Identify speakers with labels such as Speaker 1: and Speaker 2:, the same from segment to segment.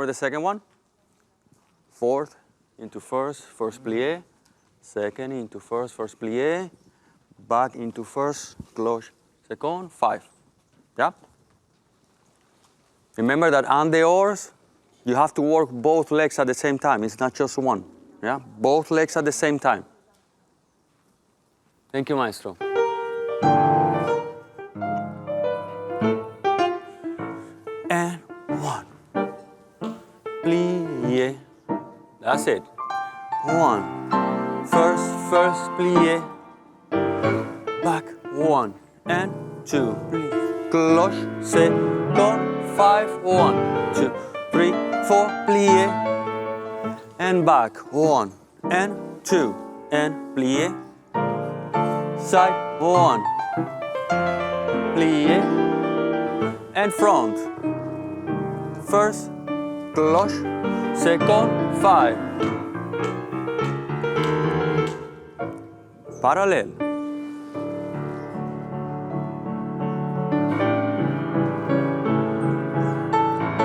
Speaker 1: for the second one. Fourth into first, first plié. Second into first, first plié. Back into first, cloche, second, 5. Yeah? Remember that on the oars, you have to work both legs at the same time. It's not just one. Yeah? Both legs at the same time. Thank you, maestro. And 1. Plié. That's it. 1. First plié. Back 1 and 2. Plié. Cloche, second, 5. 1, 2, 3, 4. Plié. And back 1 and 2 and plié. Side 1. Plié. And front. First, cloche, second, 5. Parallel.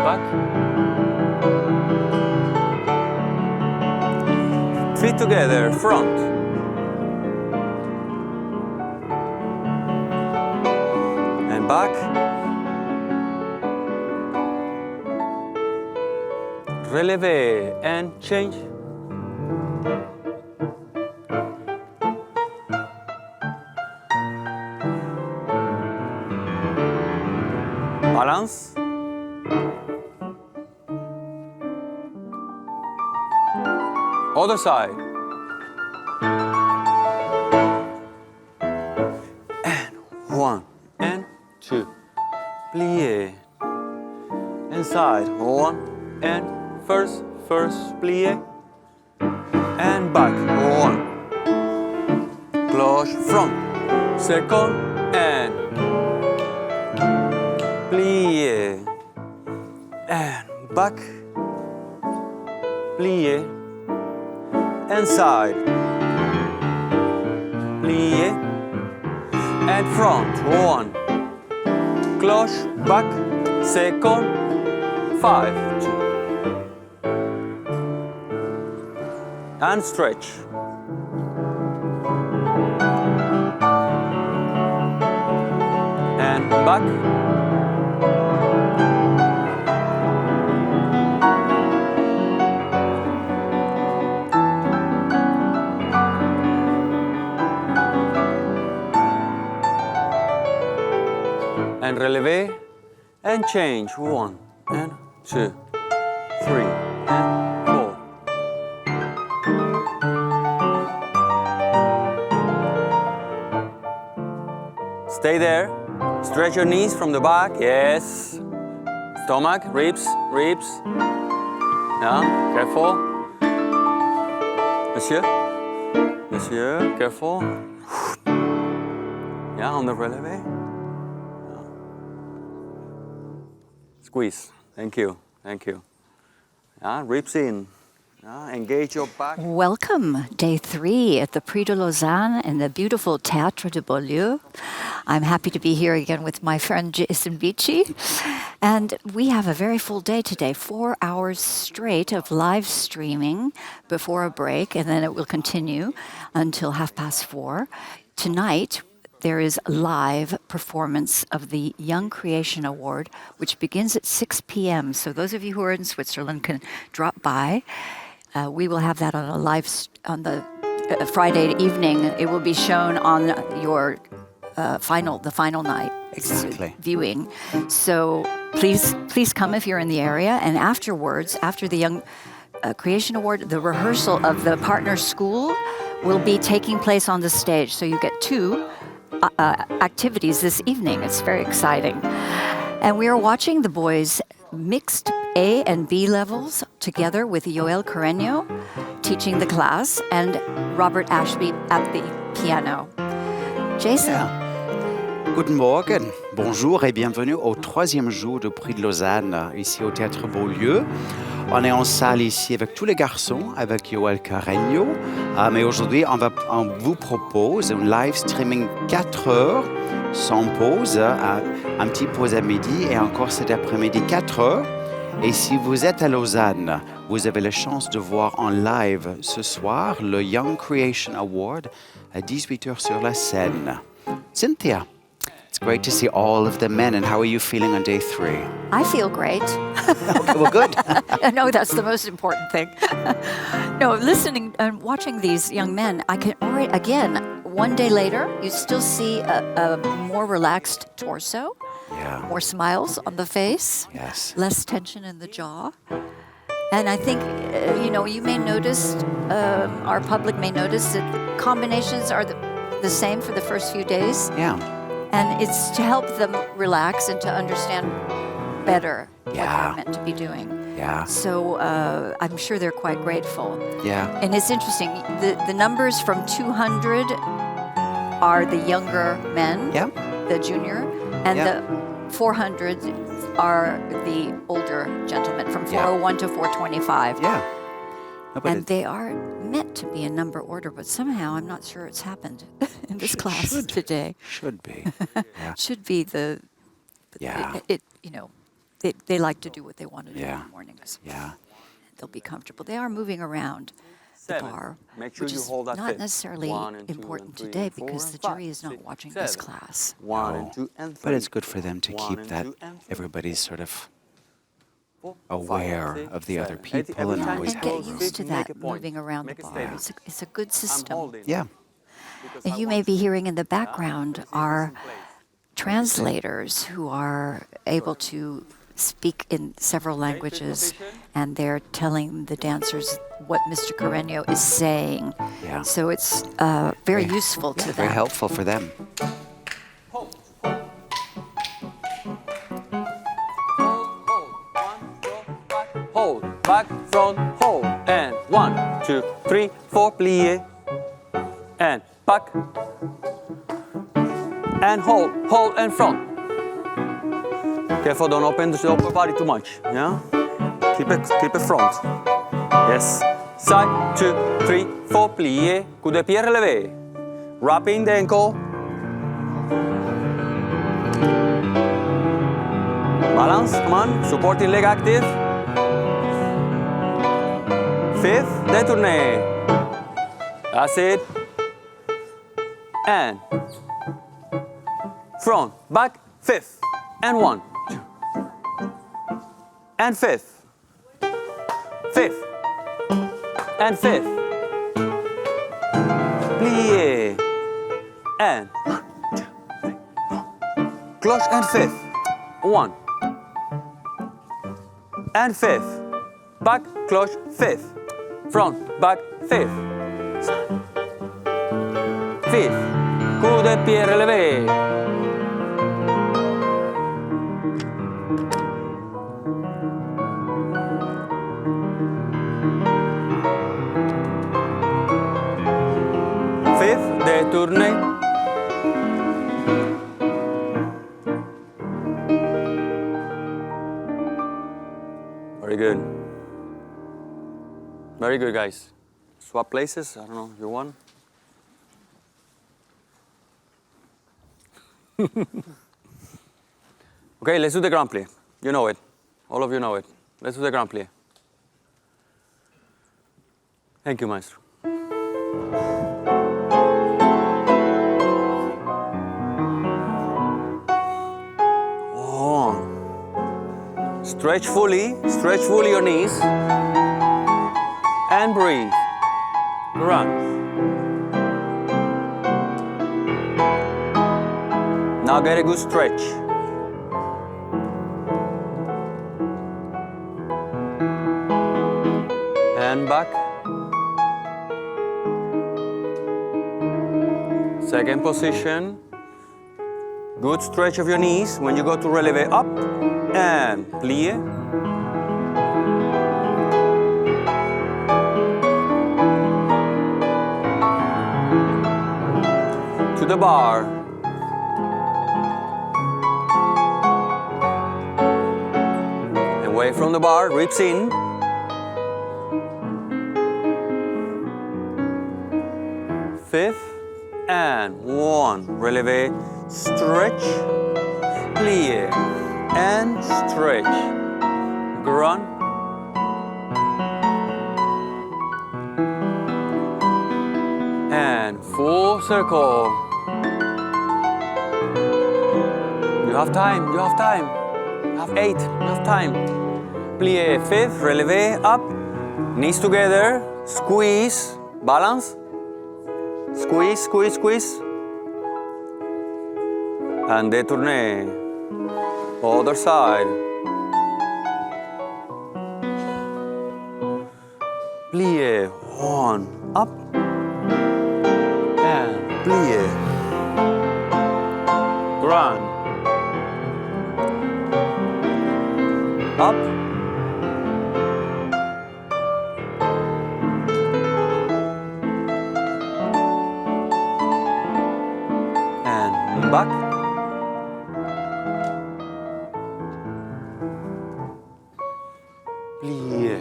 Speaker 1: Back. Feet together, front. And back. Relevé and change. Balance. Other side. And 1 and 2. Plié. Inside 1 and first plié. And back 1. Cloche front. Second and plié. And back. Plié. And side. Plié. And front. 1. Cloche, back, second, 5. 2. And stretch. And back. And relevé, and change. 1 and 2, 3 and 4. Stay there. Stretch your knees from the back. Yes. Stomach, ribs. Yeah, careful. Monsieur, careful. Yeah, on the relevé. Squeeze. Thank you. Yeah, ribs in. Yeah, engage your back.
Speaker 2: Welcome, day 3 at the Prix de Lausanne in the beautiful Théâtre de Beaulieu. I'm happy to be here again with my friend Jason Beachy. And we have a very full day today, 4 hours straight of live streaming before a break, and then it will continue until 4:30. Tonight, there is a live performance of the Young Creation Award, which begins at 6 p.m. So those of you who are in Switzerland can drop by. We will have that on on the Friday evening. It will be shown on your the final night viewing. So please come if you're in the area. And afterwards, after the Young Creation Award, the rehearsal of the partner school will be taking place on the stage. So you get 2 activities this evening. It's very exciting. And we are watching the boys' mixed A and B levels together with Yoel Carreño teaching the class and Robert Ashby at the piano. Jason.
Speaker 3: Yeah. Guten Morgen, bonjour et bienvenue au 3e jour du Prix de Lausanne, ici au Théâtre Beaulieu. On est en salle ici avec tous les garçons, avec Yoel Carreño. Mais aujourd'hui, on vous propose un live streaming 4 heures, sans pause, un petit pause à midi et encore cet après-midi 4 heures. Et si vous êtes à Lausanne, vous avez la chance de voir en live ce soir le Young Creation Award à 18h sur la scène. Cynthia, it's great to see all of the men, and how are you feeling on day 3?
Speaker 2: I feel great.
Speaker 3: Okay, well, good.
Speaker 2: No, that's the most important thing. No, listening and watching these young men, I can already, again, one day later, you still see a more relaxed torso,
Speaker 3: Yeah.
Speaker 2: more smiles on the face,
Speaker 3: Yes.
Speaker 2: less tension in the jaw. And I think, you may notice, our public may notice that combinations are the same for the first few days.
Speaker 3: Yeah.
Speaker 2: And it's to help them relax and to understand better what
Speaker 3: Yeah.
Speaker 2: they're meant to be doing.
Speaker 3: Yeah.
Speaker 2: So I'm sure they're quite grateful.
Speaker 3: Yeah.
Speaker 2: And it's interesting, the numbers from 200 are the younger men,
Speaker 3: Yeah.
Speaker 2: the junior, and
Speaker 3: Yeah.
Speaker 2: the 400 are the older gentlemen, from 401 to 425.
Speaker 3: Yeah. No, but
Speaker 2: And they are meant to be in number order, but somehow I'm not sure it's happened in this class
Speaker 3: should.
Speaker 2: today.
Speaker 3: Should be. Yeah.
Speaker 2: Should be
Speaker 3: Yeah.
Speaker 2: They like to do what they want to do in
Speaker 3: Yeah.
Speaker 2: the mornings.
Speaker 3: Yeah.
Speaker 2: They'll be comfortable. They are moving around the
Speaker 1: 7.
Speaker 2: bar,
Speaker 1: Make sure
Speaker 2: which
Speaker 1: you
Speaker 2: is
Speaker 1: hold that
Speaker 2: not
Speaker 1: fifth.
Speaker 2: necessarily
Speaker 1: 1 and 2
Speaker 2: important
Speaker 1: and 3
Speaker 2: today
Speaker 1: and 4
Speaker 2: because
Speaker 1: and
Speaker 2: the jury
Speaker 1: 5,
Speaker 2: is not
Speaker 1: 6,
Speaker 2: watching this
Speaker 1: 7.
Speaker 2: class.
Speaker 1: 1
Speaker 3: No.
Speaker 1: and 2 and 3.
Speaker 3: But it's good for them to
Speaker 1: 1
Speaker 3: keep
Speaker 1: and
Speaker 3: that
Speaker 1: 2 and 3.
Speaker 3: everybody's sort of
Speaker 1: 4,
Speaker 3: aware
Speaker 1: 5, 6,
Speaker 3: of the other
Speaker 1: 7.
Speaker 3: people
Speaker 1: Every
Speaker 3: and
Speaker 1: time
Speaker 3: always
Speaker 1: it
Speaker 2: And get
Speaker 1: goes
Speaker 2: used to
Speaker 1: 50, make
Speaker 2: that,
Speaker 1: a point.
Speaker 2: moving around the
Speaker 1: Make a
Speaker 2: bar.
Speaker 1: statement.
Speaker 2: It's a good
Speaker 1: I'm
Speaker 2: system.
Speaker 1: holding.
Speaker 3: Yeah.
Speaker 1: Because
Speaker 2: And
Speaker 1: I
Speaker 2: you
Speaker 1: want
Speaker 2: may be
Speaker 1: to-
Speaker 2: hearing in the background
Speaker 1: This is
Speaker 2: our
Speaker 1: in place.
Speaker 2: translators who are able to speak in several languages, and they're telling the dancers what Mr. Carreño is saying.
Speaker 3: Yeah.
Speaker 2: So it's very useful to
Speaker 3: Very
Speaker 2: them.
Speaker 3: helpful for them.
Speaker 1: Hold. Hold, back, front, hold, and 1, 2, 3, 4, plie, and back, and hold and front. Careful, don't open the upper body too much, yeah? Keep it front. Yes. Side, 2, 3, 4, plie, coup de pied relevé. Wrapping the ankle. Balance, come on, supporting leg active. Fifth, détourné. That's it. And front, back, fifth, and 1, 2, and fifth, and fifth, plie, and 1, 2, 3, 4, cloche and fifth, 1, and fifth, back, cloche, fifth, front, back, fifth, fifth, coup de pied relevé. Fifth, détourné. Very good. Very good, guys. Swap places. I don't know if you want. Okay, let's do the grand plie. You know it. All of you know it. Let's do the grand plie. Thank you, maestro. Stretch fully your knees, and breathe. Run. Now get a good stretch. And back. Second position. Good stretch of your knees when you go to relevé up and plie. To the bar. Away from the bar, ribs in. Fifth and 1. Relevé, stretch, plie, and stretch. Run. And full circle. You have time, you have time. You have 8, you have time. Plié, fifth, relevé, up. Knees together, squeeze, balance. Squeeze, squeeze, squeeze. And détourné. Other side. Plié, one, up. And plié. Grand. Up. And back. Plié.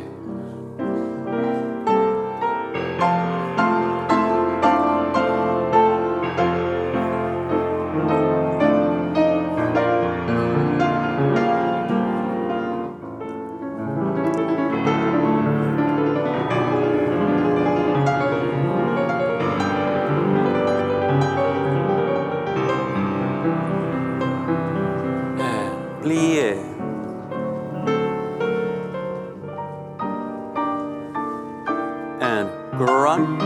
Speaker 1: Plié. And run.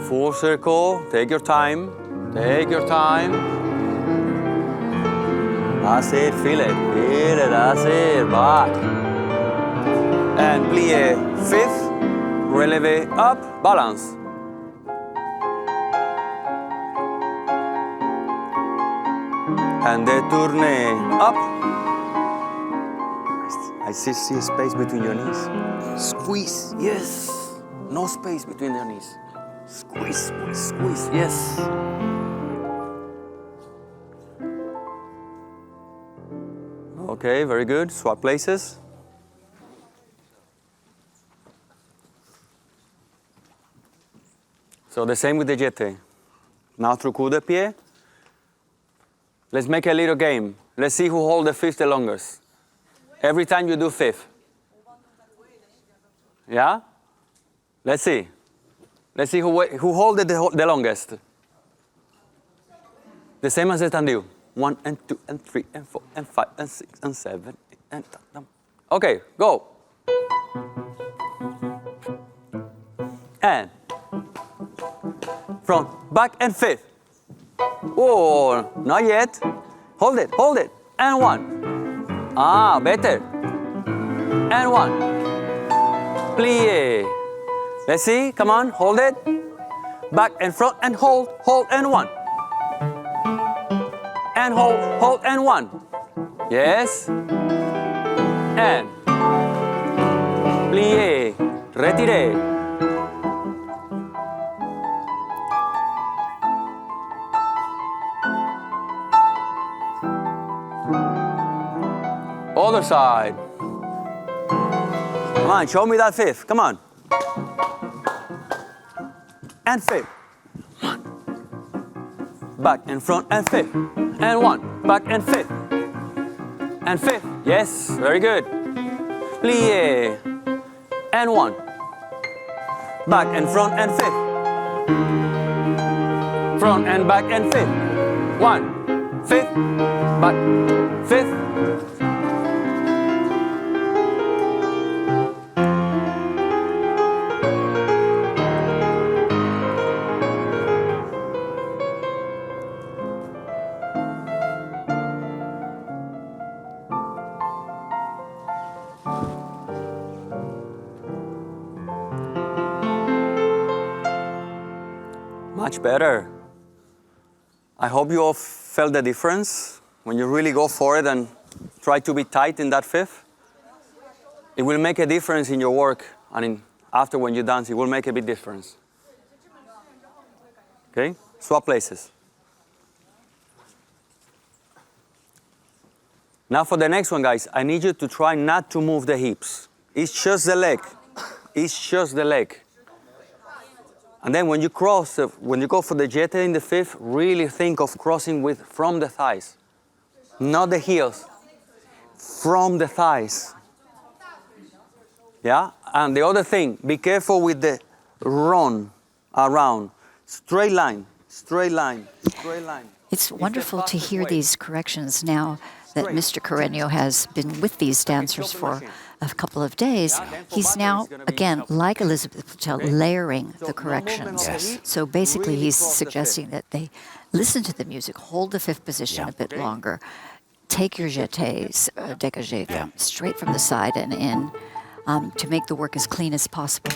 Speaker 1: Full circle. Take your time. Take your time. That's it. Feel it. Feel it. That's it. Back. And plié. Fifth. Relevé. Up. Balance. And détourné. Up. I see space between your knees. Squeeze. Yes. No space between your knees. Squeeze, squeeze, squeeze. Yes. Okay, very good. Swap places. So the same with the jeté. Now through coup de pied. Let's make a little game. Let's see who holds the fifth the longest. Every time you do fifth. Yeah? Let's see. Let's see who holds the longest. The same as the tendu. 1 and 2 and 3 and 4 and 5 and 6 and 7 and okay, go. And front, back and fifth. Oh, not yet. Hold it, hold it. And 1. Ah, better. And 1. Plié. Let's see, come on, hold it. Back and front and hold, hold and 1. And hold, hold and 1. Yes. And plié, retiré. Other side. Come on, show me that fifth. Come on. And fifth. 1. Back and front and fifth. And 1. Back and fifth. And fifth. Yes, very good. Plié. And 1. Back and front and fifth. Front and back and fifth. 1. Fifth. Back. Fifth. Much better. I hope you all felt the difference when you really go for it and try to be tight in that fifth. It will make a difference in your work and after when you dance, it will make a big difference. Okay? Swap places. Now for the next one, guys, I need you to try not to move the hips. It's just the leg. It's just the leg. And then when you cross, when you go for the jeté in the fifth, really think of crossing from the thighs. not the heels, from the thighs. Yeah, and the other thing, be careful with the run around. Straight line, straight line, straight line.
Speaker 2: It's wonderful to hear these corrections now that Mr. Carreño has been with these dancers for a couple of days. He's now, again, like Elizabeth Patel, layering the corrections.
Speaker 3: Yes.
Speaker 2: So basically he's suggesting that they listen to the music, hold the fifth position a bit longer, take your jetés, décrocher, straight from the side and in, to make the work as clean as possible.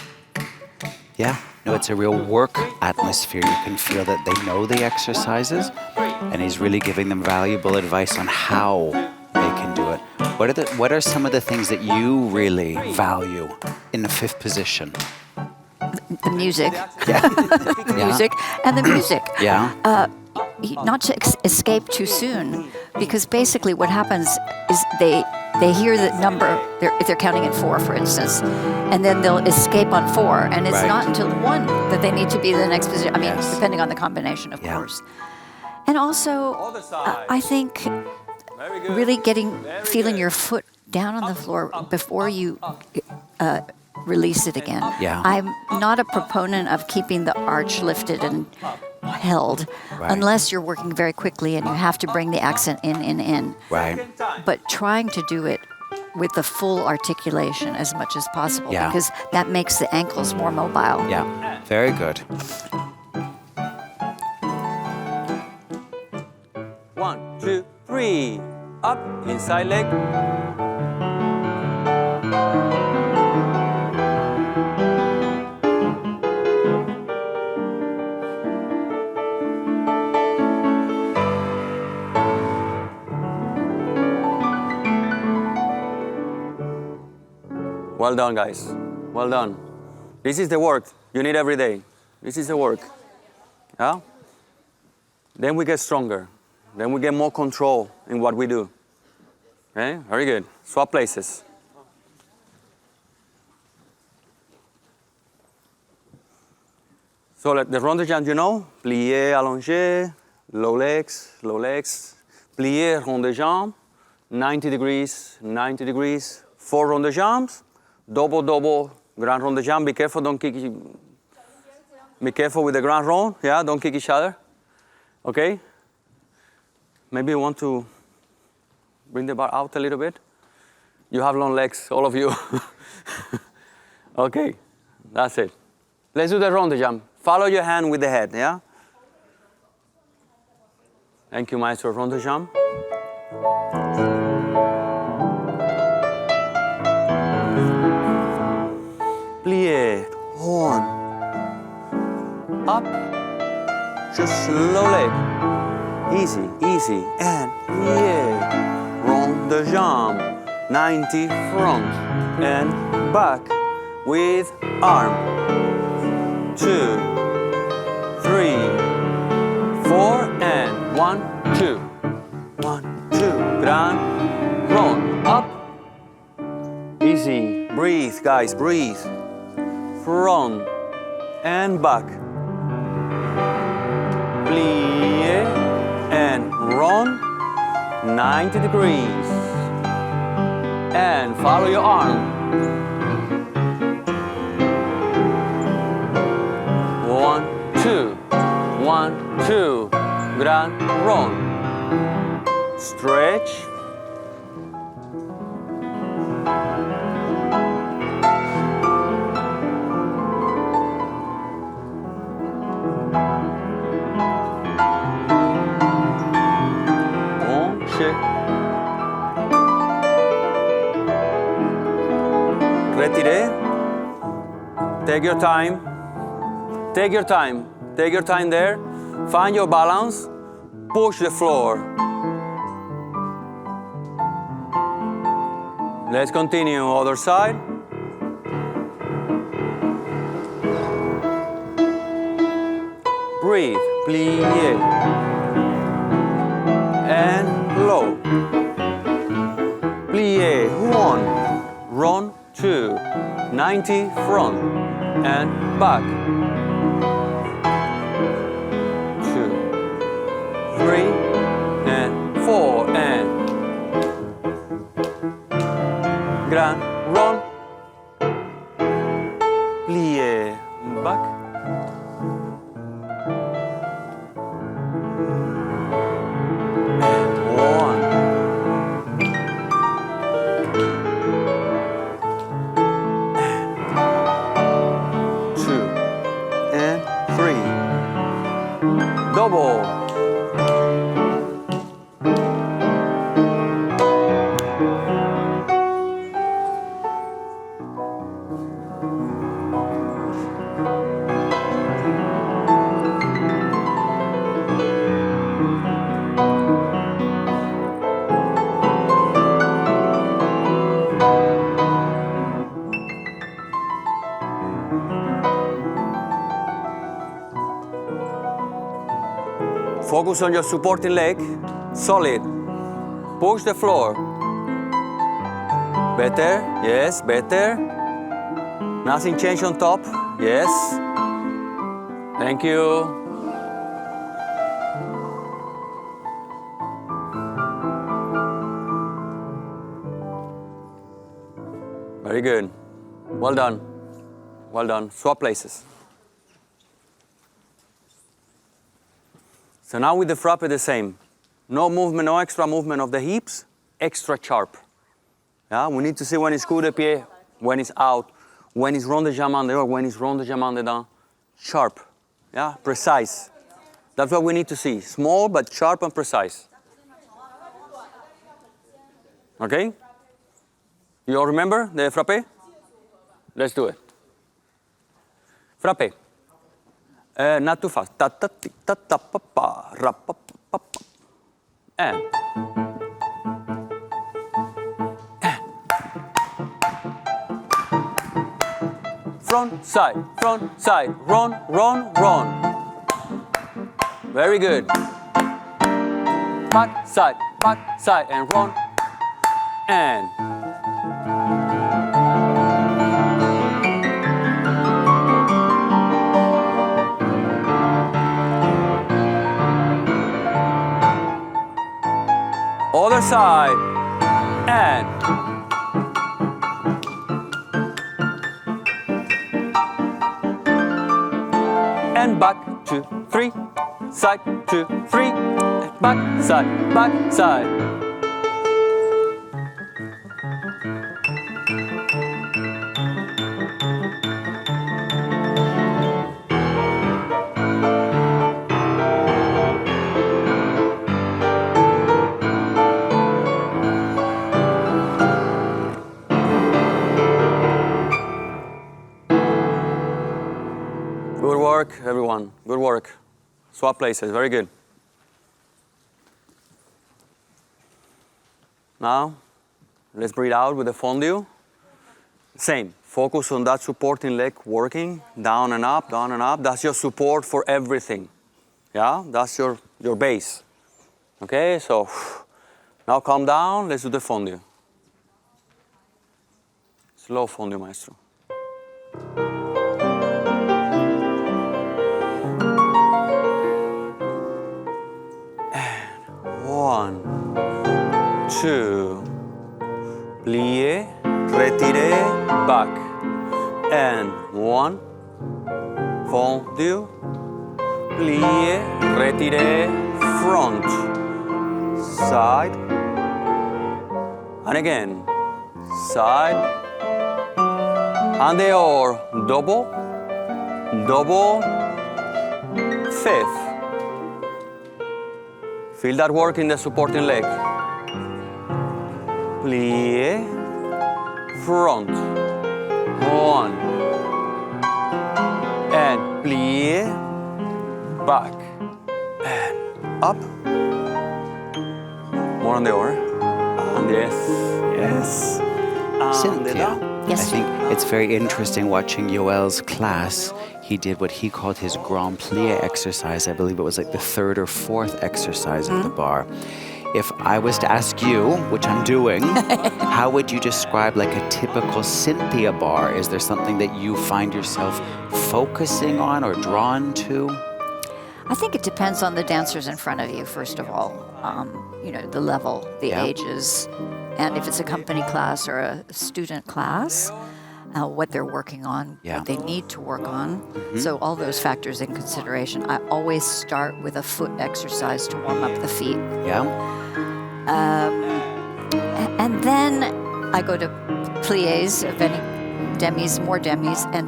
Speaker 3: Yeah, no, it's a real work atmosphere. You can feel that they know the exercises, and he's really giving them valuable advice on how they can do it. What are some of the things that you really value in the fifth position?
Speaker 2: The music.
Speaker 3: Yeah.
Speaker 2: Music and the music.
Speaker 3: Yeah.
Speaker 2: Not to escape too soon, because basically what happens is they hear the number, if they're counting in 4, for instance, and then they'll escape on 4, and it's not until 1 that they need to be in the next position. I mean, depending on the combination, of course. And also, I think really feeling your foot down on the floor before you release it again.
Speaker 3: Yeah.
Speaker 2: I'm not a proponent of keeping the arch lifted and held unless you're working very quickly and you have to bring the accent in.
Speaker 3: Right.
Speaker 2: But trying to do it with the full articulation as much as possible, because that makes the ankles more mobile.
Speaker 3: Yeah, very good.
Speaker 1: 1, 2, 3. Up, inside leg. Well done, guys. Well done. This is the work you need every day. This is the work. Yeah? Then we get stronger. Then we get more control in what we do. Okay? Very good. Swap places. So the rond de jambe, you know, plié, allongé, low legs, plié, rond de jambe, 90 degrees, 4 rond de jambes, double, grand rond de jambe. Be careful, don't kick. Be careful with the grand rond. Yeah, don't kick each other. Okay. Maybe you want to bring the bar out a little bit. You have long legs, all of you. Okay, that's it. Let's do the rond de jambe. Follow your hand with the head. Yeah. Thank you, maestro. Rond de jambe. Plié, horn, up, just slow leg, easy, and plié, rond de jambe, 90 front and back with arm, 2, 3, 4, and 1, 2, 1, 2, grand, rond, up, easy, breathe, guys, breathe. Front and back. Plié and run 90 degrees. And follow your arm. 1, 2, 1, 2. Grand run. Stretch. Retiré. Take your time. Take your time. Take your time there. Find your balance. Push the floor. Let's continue. Other side. Breathe. Plié. And low. Plié. 1. Run. 2. 90 front and back. 2, 3, and 4, and Focus on your supporting leg, solid. Push the floor. Better, yes, better. Nothing changed on top, yes. Thank you. Very good. Well done. Well done. Swap places. So now with the frappe the same. No movement, no extra movement of the hips, extra sharp. Yeah, we need to see when it's coup de pied, when it's out, when it's rond de jambe en dehors, when it's rond de jambe en dedans. Sharp, yeah, precise. That's what we need to see. Small but sharp and precise. Okay? You all remember the frappe? Let's do it. Frappe. Not too fast. Ta ta ti ta ta pa pa ra pa pa pa. And. Front, side, run, run, run. Very good. Back, side, and run. And. Other side, and back, 2, 3, side, 2, 3, back, side, back, side. Good work, everyone. Good work. Swap places. Very good. Now, let's breathe out with the fondue. Same. Focus on that supporting leg working. Down and up, down and up. That's your support for everything. Yeah? That's your base. Okay? So, now calm down. Let's do the fondue. Slow fondue, maestro. One, two, plié, retiré, back, and one, fondue, plié, retiré, front, side, and again, side, and dehors, double, double, fifth. Feel that work in the supporting leg. Plié, front, one, and plié, back, and up. More on the oar. And yes. And
Speaker 3: Cynthia,
Speaker 2: Yes.
Speaker 3: I think it's very interesting watching Yoel's class. He did what he called his grand plié exercise. I believe it was like the third or fourth exercise of the bar. If I was to ask you, which I'm doing, how would you describe like a typical Cynthia bar? Is there something that you find yourself focusing on or drawn to?
Speaker 2: I think it depends on the dancers in front of you, first of all. The level, the ages, and if it's a company class or a student class, what they're working on, what they need to work on. So all those factors in consideration. I always start with a foot exercise to warm up the feet.
Speaker 3: Yeah.
Speaker 2: And then I go to pliés, if any, more demis, and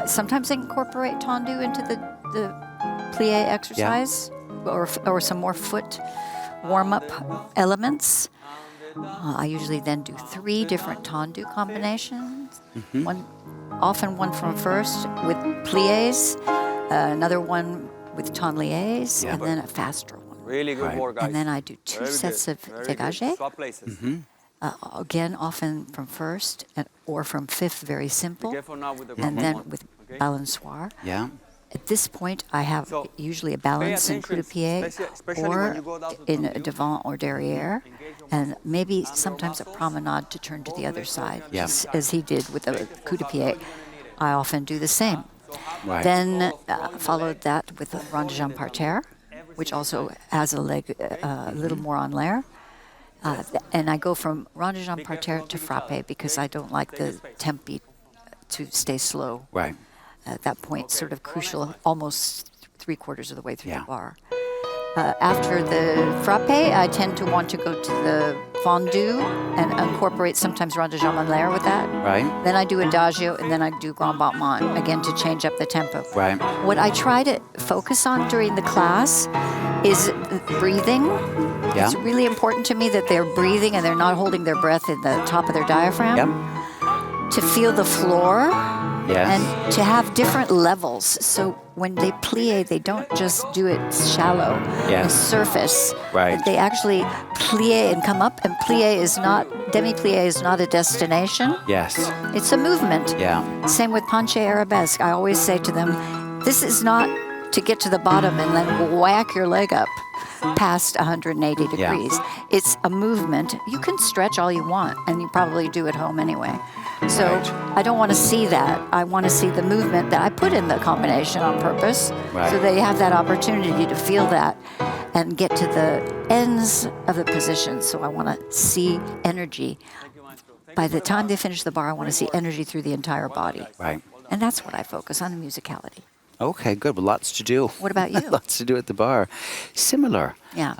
Speaker 2: sometimes I incorporate tendu into the plié exercise, or some more foot warm-up elements. I usually then do 3 different tendu combinations. Often one from first with pliés, another one with tendu-liés, and then a faster one.
Speaker 1: Really good work, guys.
Speaker 2: And then I do 2 sets of décrocher.
Speaker 1: Swap places.
Speaker 2: Again, often from first or from fifth, very simple.
Speaker 1: Be careful now with the
Speaker 2: And
Speaker 1: ground
Speaker 2: then
Speaker 1: one.
Speaker 2: with
Speaker 1: Okay.
Speaker 2: balançoire.
Speaker 3: Yeah.
Speaker 2: At this point, I have usually a balance in coup de pied or in a devant or derrière, and maybe sometimes a promenade to turn to the other side, as he did with the coup de pied. I often do the same.
Speaker 3: Right.
Speaker 2: Then followed that with a rond de jambe parterre, which also has a leg a little more en l'air. And I go from rond de jambe parterre to frappe because I don't like the tempi to stay slow.
Speaker 3: Right.
Speaker 2: At that point, sort of crucial, almost 3/4 of the way through the bar. After the frappe, I tend to want to go to the fondue and incorporate sometimes rond de jambe en l'air with that.
Speaker 3: Right.
Speaker 2: Then I do adagio, and then I do grand battement, again to change up the tempo.
Speaker 3: Right.
Speaker 2: What I try to focus on during the class is breathing.
Speaker 3: Yeah.
Speaker 2: It's really important to me that they're breathing and they're not holding their breath in the top of their diaphragm.
Speaker 3: Yep.
Speaker 2: To feel the floor.
Speaker 3: Yes.
Speaker 2: And to have different levels. So when they plie, they don't just do it shallow,
Speaker 3: Yes.
Speaker 2: surface.
Speaker 3: Right.
Speaker 2: They actually plie and come up, and plie is not, demi-plie is not a destination.
Speaker 3: Yes.
Speaker 2: It's a movement.
Speaker 3: Yeah.
Speaker 2: Same with penché arabesque. I always say to them, this is not to get to the bottom and then whack your leg up past 180 degrees. It's a movement. You can stretch all you want, and you probably do at home anyway. So I don't want to see that. I want to see the movement that I put in the combination on purpose.
Speaker 3: Right.
Speaker 2: So they have that opportunity to feel that and get to the ends of the position. So I want to see energy. By the time they finish the bar, I want to see energy through the entire body.
Speaker 3: Right.
Speaker 2: And that's what I focus on, the musicality.
Speaker 3: Okay, good. Well, lots to do.
Speaker 2: What about you?
Speaker 3: Lots to do at the bar. Similar.
Speaker 2: Yeah.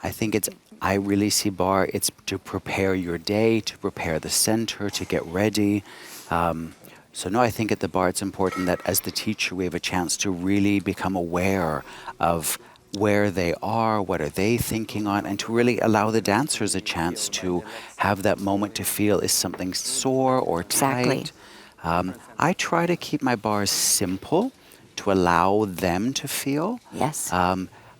Speaker 3: I think I really see bar, it's to prepare your day, to prepare the center, to get ready. So no, I think at the bar it's important that as the teacher we have a chance to really become aware of where they are, what are they thinking on, and to really allow the dancers a chance to have that moment to feel, is something sore or tight?
Speaker 2: Exactly.
Speaker 3: I try to keep my bars simple to allow them to feel.
Speaker 2: Yes.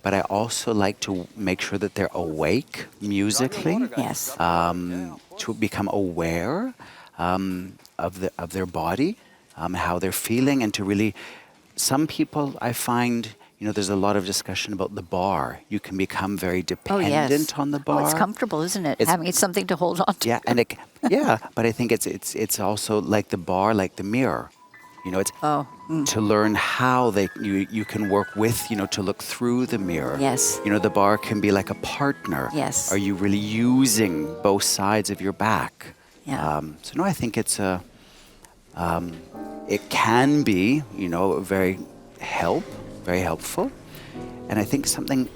Speaker 3: But I also like to make sure that they're awake musically.
Speaker 2: Yes.
Speaker 3: To become aware of their body, how they're feeling, and to really. Some people I find, there's a lot of discussion about the bar. You can become very dependent on the bar.
Speaker 2: Oh, it's comfortable, isn't it? Having something to hold on to.
Speaker 3: Yeah, and but I think it's also like the bar, like the mirror. It's to learn how you can work with, to look through the mirror.
Speaker 2: Yes.
Speaker 3: The bar can be like a partner.
Speaker 2: Yes.
Speaker 3: Are you really using both sides of your back?
Speaker 2: Yeah.
Speaker 3: So no, I think it can be, very helpful. And I think something,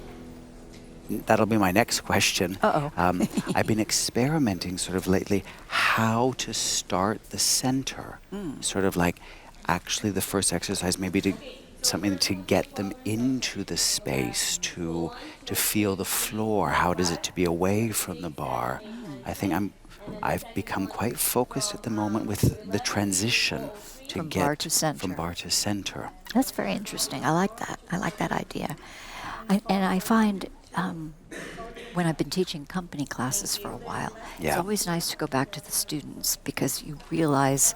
Speaker 3: that'll be my next question. I've been experimenting sort of lately how to start the center. Sort of like, actually the first exercise maybe something to get them into the space, to feel the floor. How does it to be away from the bar? I think I've become quite focused at the moment with the transition to
Speaker 2: From
Speaker 3: get
Speaker 2: bar to center.
Speaker 3: from bar to center.
Speaker 2: That's very interesting. I like that. I like that idea. And I find when I've been teaching company classes for a while, it's always nice to go back to the students because you realize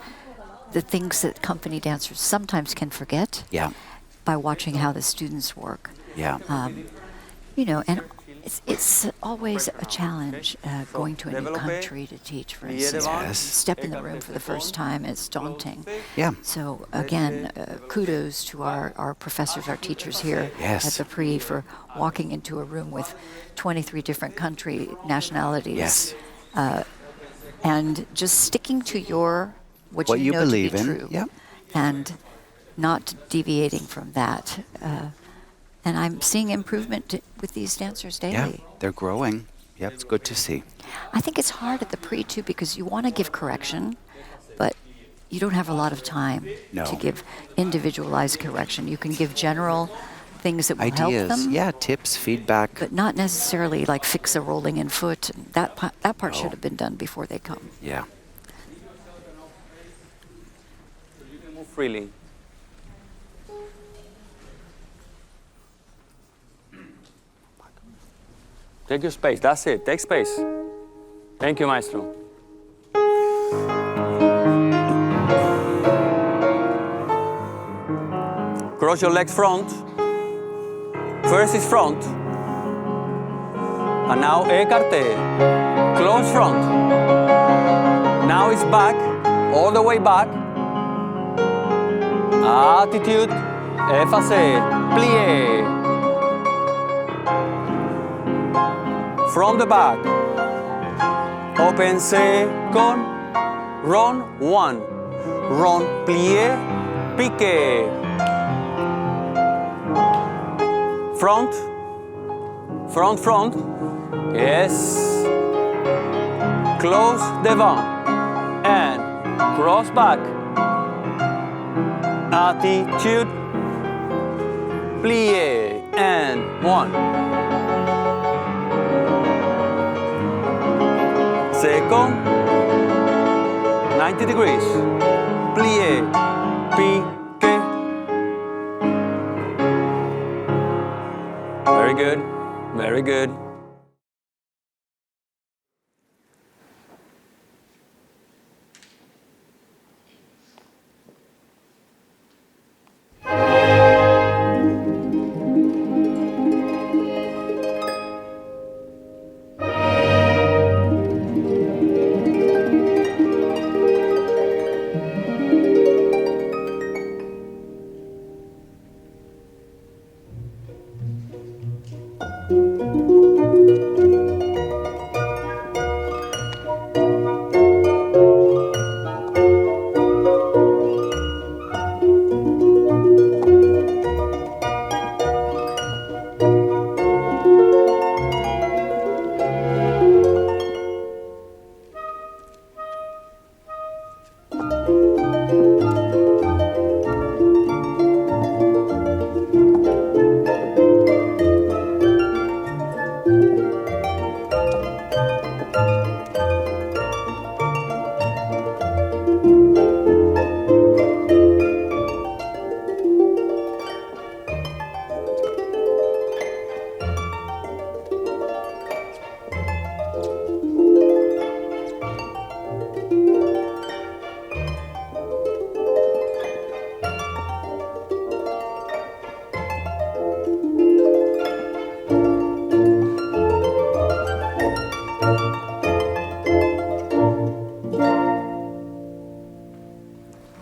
Speaker 2: the things that company dancers sometimes can forget by watching how the students work. And it's always a challenge going to a new country to teach, for instance. Step in the room for the first time, it's daunting. So again, kudos to our professors, our teachers here at the Prix for walking into a room with 23 different nationalities. And just sticking to what you know
Speaker 3: believe
Speaker 2: to be
Speaker 3: in.
Speaker 2: true, and not deviating from that. And I'm seeing improvement with these dancers daily.
Speaker 3: Yeah, they're growing. Yep, it's good to see.
Speaker 2: I think it's hard at the Prix too because you want to give correction, but you don't have a lot of time to give individualized correction. You can give general things that will help them.
Speaker 3: Tips, feedback.
Speaker 2: But not necessarily like fix a rolling in foot. That part should have been done before they come.
Speaker 3: Yeah.
Speaker 1: You can move freely. Take your space. That's it. Take space. Thank you, maestro. Cross your legs front. First is front. And now écarté. Close front. Now it's back, all the way back. Attitude, effacé, plié. From the back. Open second, run one. Run, plié, piqué. Front, front, front. Yes. Close devant. And cross back. Attitude. Plié. And one. Second. 90 degrees. Plié. Piqué. Very good. Very good.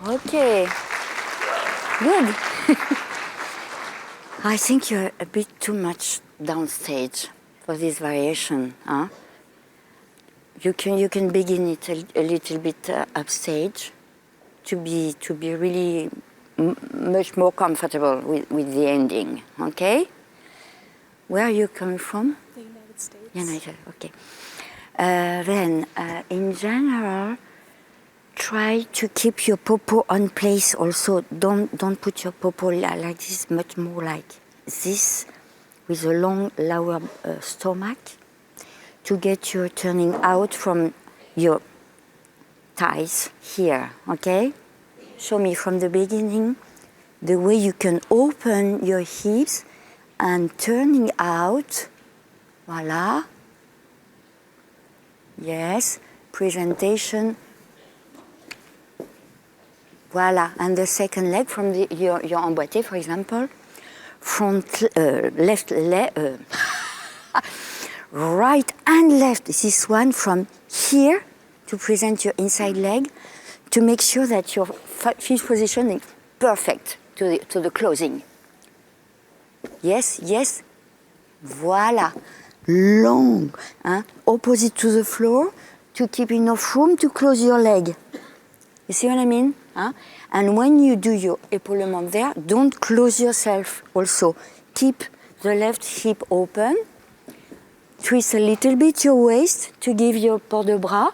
Speaker 4: Okay, good. I think you're a bit too much downstage for this variation, huh? You can begin it a little bit upstage to be really much more comfortable with the ending. Okay? Where are you coming from?
Speaker 5: The United States.
Speaker 4: United. Okay. Then, in general, try to keep your popo on place also. Don't put your popo like this, much more like this, with a long lower stomach, to get your turning out from your thighs here, okay? Show me from the beginning the way you can open your hips and turning out, voila. Yes, presentation. Voila, and the second leg from your emboîté, for example, front, left, right and left. This one from here to present your inside leg, to make sure that your feet position is perfect to the closing. Yes, yes, voila, long, hein? Opposite to the floor, to keep enough room to close your leg. You see what I mean? Huh? And when you do your épaulement there, don't close yourself also. Keep the left hip open. Twist a little bit your waist to give your port de bras.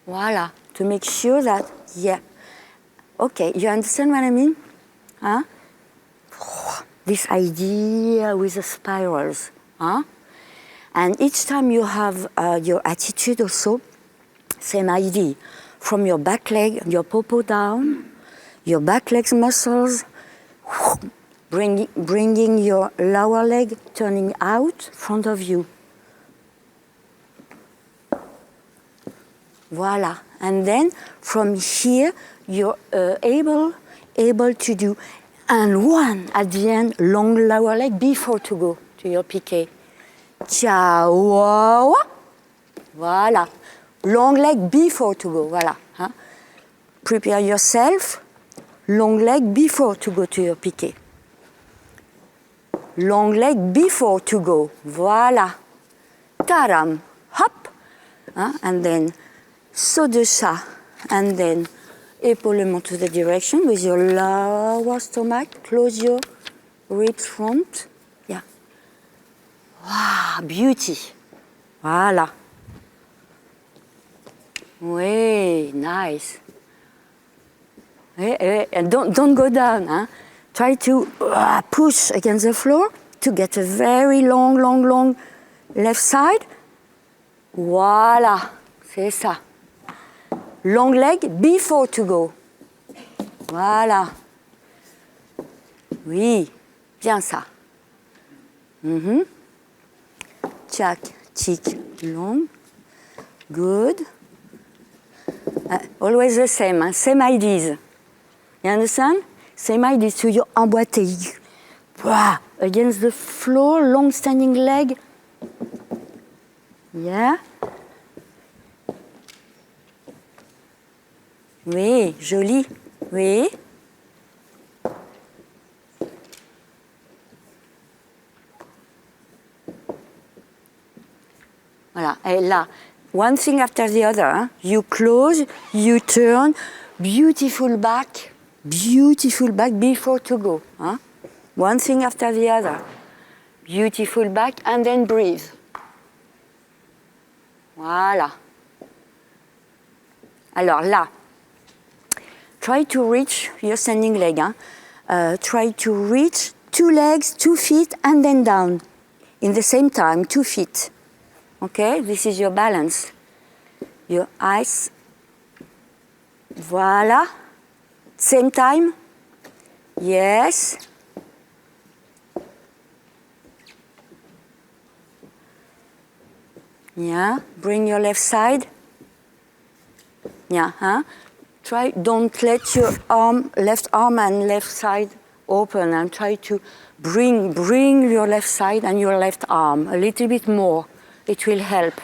Speaker 4: Voila, to make sure that, yeah. Okay, you understand what I mean? Huh? This idea with the spirals. Huh? And each time you have your attitude also, same idea. From your back leg, your popo down, your back legs muscles, bringing your lower leg, turning out, front of you. Voila. And then from here, you're able to do And one at the end, long lower leg before to go to your piqué. Ciao. Voilà. Long leg before to go. Voilà. Hein? Prepare yourself. Long leg before to go to your piqué. Long leg before to go. Voilà. Taram. Hop. Hein? And then saut de chat. And then épaulement to the direction with your lower stomach. Close your ribs front. Yeah. Wow, beauty. Voilà. Oui, nice. And don't go down. Huh? Try to push against the floor to get a very long left side. Voilà, c'est ça. Long leg before to go. Voilà. Oui, bien ça. Chaque, tic, long. Good. Always the same, hein? Same ideas. You understand? Same ideas to your emboîté. Wow. Against the floor, long standing leg. Yeah. Oui, joli. Oui. Voilà, et là, one thing after the other. Hein? You close, you turn, beautiful back before to go. Hein? One thing after the other. Beautiful back, and then breathe. Voilà. Alors là, try to reach your standing leg. Hein? Try to reach 2 legs, 2 feet, and then down. In the same time, 2 feet. Okay, this is your balance. Your eyes. Voilà. Same time. Yes. Yeah, bring your left side. Yeah, huh? Try, don't let your left arm and left side open, and try to bring your left side and your left arm a little bit more. It will help.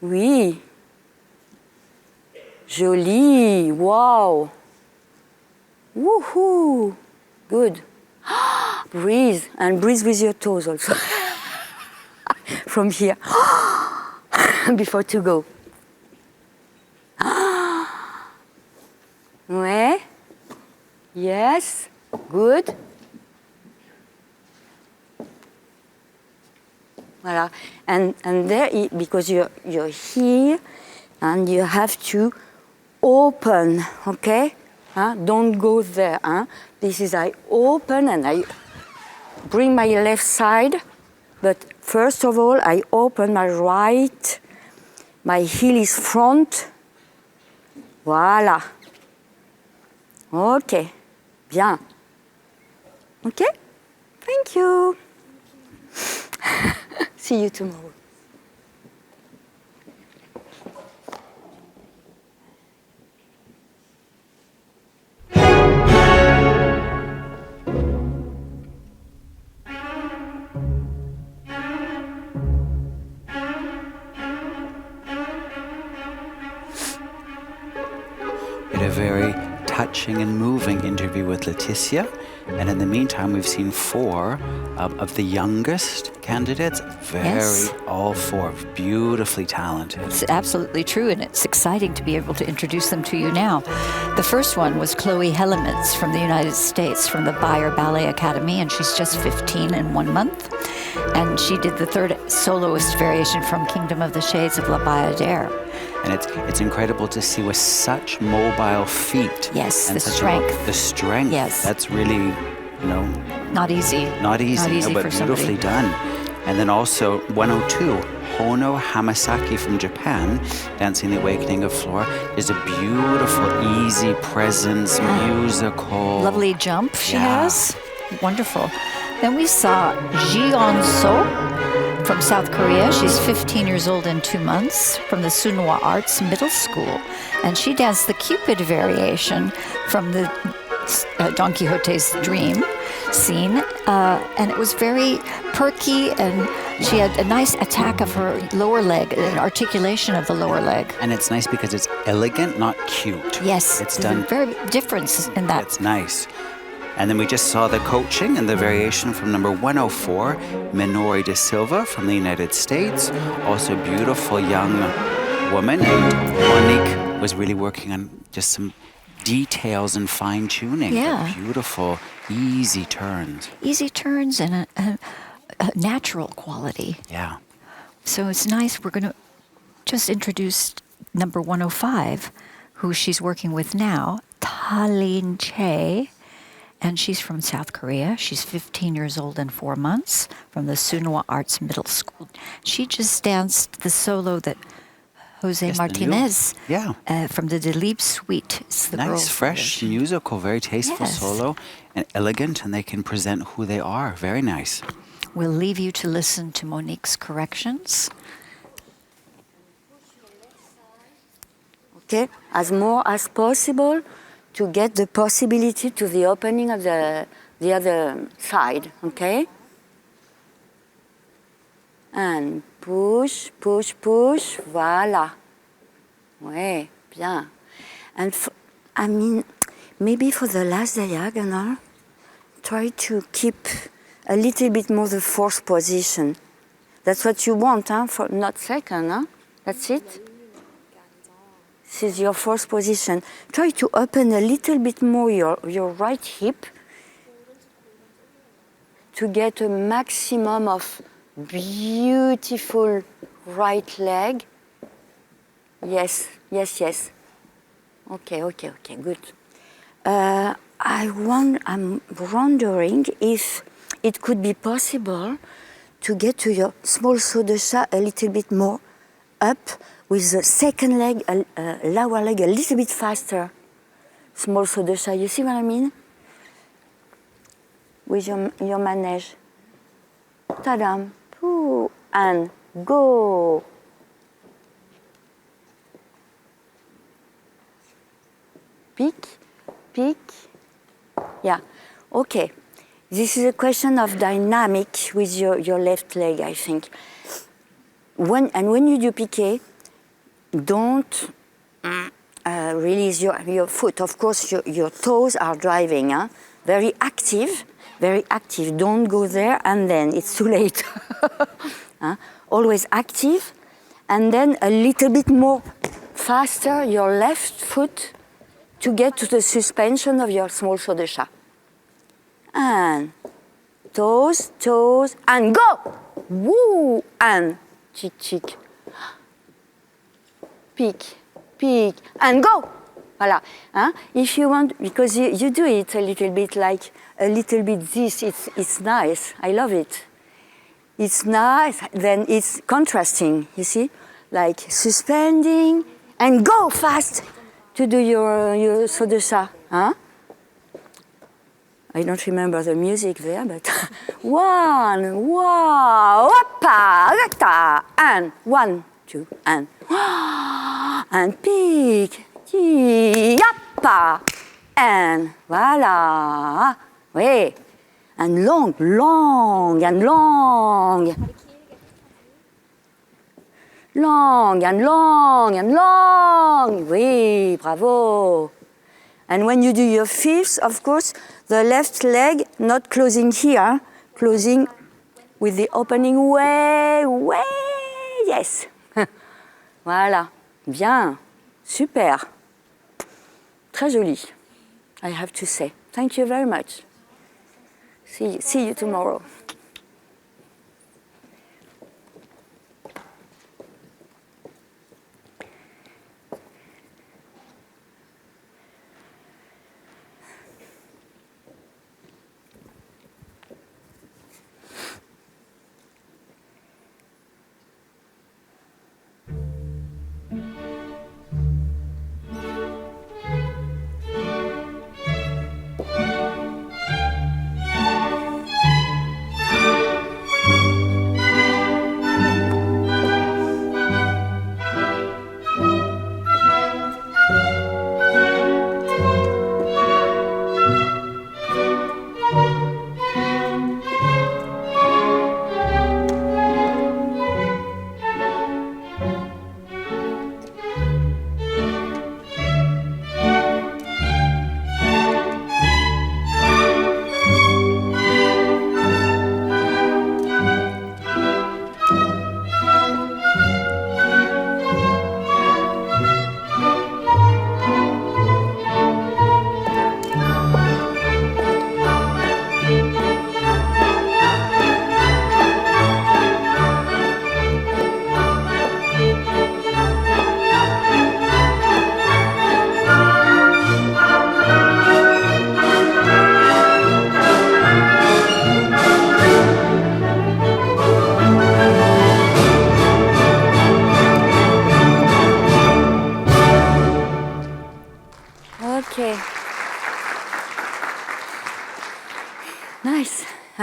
Speaker 4: Oui. Joli. Wow. Woohoo. Good. Breathe, and breathe with your toes also. From here. Before to go. Ouais. Yes. Good. Voilà. And there, because you're here, and you have to open, okay? Don't go there. This is I open and I bring my left side, but first of all, I open my right, my heel is front. Voilà. Okay. Bien. Okay? Thank you. See you tomorrow.
Speaker 3: A very touching and moving interview with Laetitia. And in the meantime, we've seen 4 of the youngest candidates. All 4 beautifully talented.
Speaker 2: It's absolutely true, and it's exciting to be able to introduce them to you now. The first one was Chloe Hellemans from the United States, from the Bayer Ballet Academy, and she's just 15 in 1 month. And she did the 3rd soloist variation from Kingdom of the Shades of La Bayadère.
Speaker 3: And it's incredible to see with such mobile feet.
Speaker 2: Yes,
Speaker 3: and
Speaker 2: the strength.
Speaker 3: The strength.
Speaker 2: Yes.
Speaker 3: That's really,
Speaker 2: not easy.
Speaker 3: Not easy,
Speaker 2: for
Speaker 3: but beautifully
Speaker 2: somebody.
Speaker 3: done. And then also 102, Hono Hamasaki from Japan, Dancing the Awakening of Flora. There's a beautiful, easy presence, musical.
Speaker 2: Lovely jump she has. Wonderful. Then we saw Ji On So from South Korea. She's 15 years old and 2 months from the Sunhwa Arts Middle School. And she danced the Cupid variation from the Don Quixote's dream scene. And it was very perky, and she had a nice attack of her lower leg, an articulation of the lower leg.
Speaker 3: And it's nice because it's elegant, not cute.
Speaker 2: Yes,
Speaker 3: it's
Speaker 2: there's
Speaker 3: done.
Speaker 2: a very difference in that.
Speaker 3: It's nice. And then we just saw the coaching and the variation from number 104, Minori de Silva from the United States. Also beautiful young woman. And Monique was really working on just some details and fine-tuning.
Speaker 2: Yeah.
Speaker 3: Beautiful, easy turns.
Speaker 2: Easy turns and a natural quality.
Speaker 3: Yeah.
Speaker 2: So it's nice. We're going to just introduce number 105, who she's working with now, Talin Che. And she's from South Korea. She's 15 years old and 4 months from the Sunhwa Arts Middle School. She just danced the solo that Jose
Speaker 3: Yes,
Speaker 2: Martinez
Speaker 3: yeah.
Speaker 2: from the Delibes Suite. It's the
Speaker 3: Nice,
Speaker 2: girls'
Speaker 3: fresh,
Speaker 2: version.
Speaker 3: musical, very tasteful
Speaker 2: Yes.
Speaker 3: solo and elegant, and they can present who they are. Very nice.
Speaker 2: We'll leave you to listen to Monique's corrections.
Speaker 4: Okay, as more as possible to get the possibility to the opening of the other side, okay? And push, push, push, voilà. Ouais, bien. And I mean, maybe for the last diagonal, try to keep a little bit more the fourth position. That's what you want, huh? For not second, huh? That's it. This is your fourth position. Try to open a little bit more your right hip to get a maximum of beautiful right leg. Yes, yes, yes. Okay, okay, okay, good. I'm wondering if it could be possible to get to your small saut de chat a little bit more up with the second leg, lower leg a little bit faster. Small saut de chat, you see what I mean? With your manège. Ta-dam, poo, and go. Peek, peek. Yeah, okay. This is a question of dynamic with your left leg, I think. When you do piqué, don't release your foot. Of course, your toes are driving. Huh? Very active, very active. Don't go there and then it's too late. Huh? Always active. And then a little bit more faster your left foot to get to the suspension of your small saut de chat. And toes, toes, and go! Woo! And cheek, cheek. Peek, peek, and go! Voilà. Huh? If you want, because you do it a little bit like, a little bit this, it's nice. I love it. It's nice, then it's contrasting, you see? Like suspending, and go fast to do your saut de chat. Huh? I don't remember the music there, but one, wow, hoppa, rata, and 1, 2, and peek, yappa, and voila, oui, and long, long, and long, long, and long, and long, oui, bravo. And when you do your fifth, of course, the left leg not closing here, closing with the opening way, yes. Voilà, bien, super. Très joli, I have to say. Thank you very much. See you tomorrow.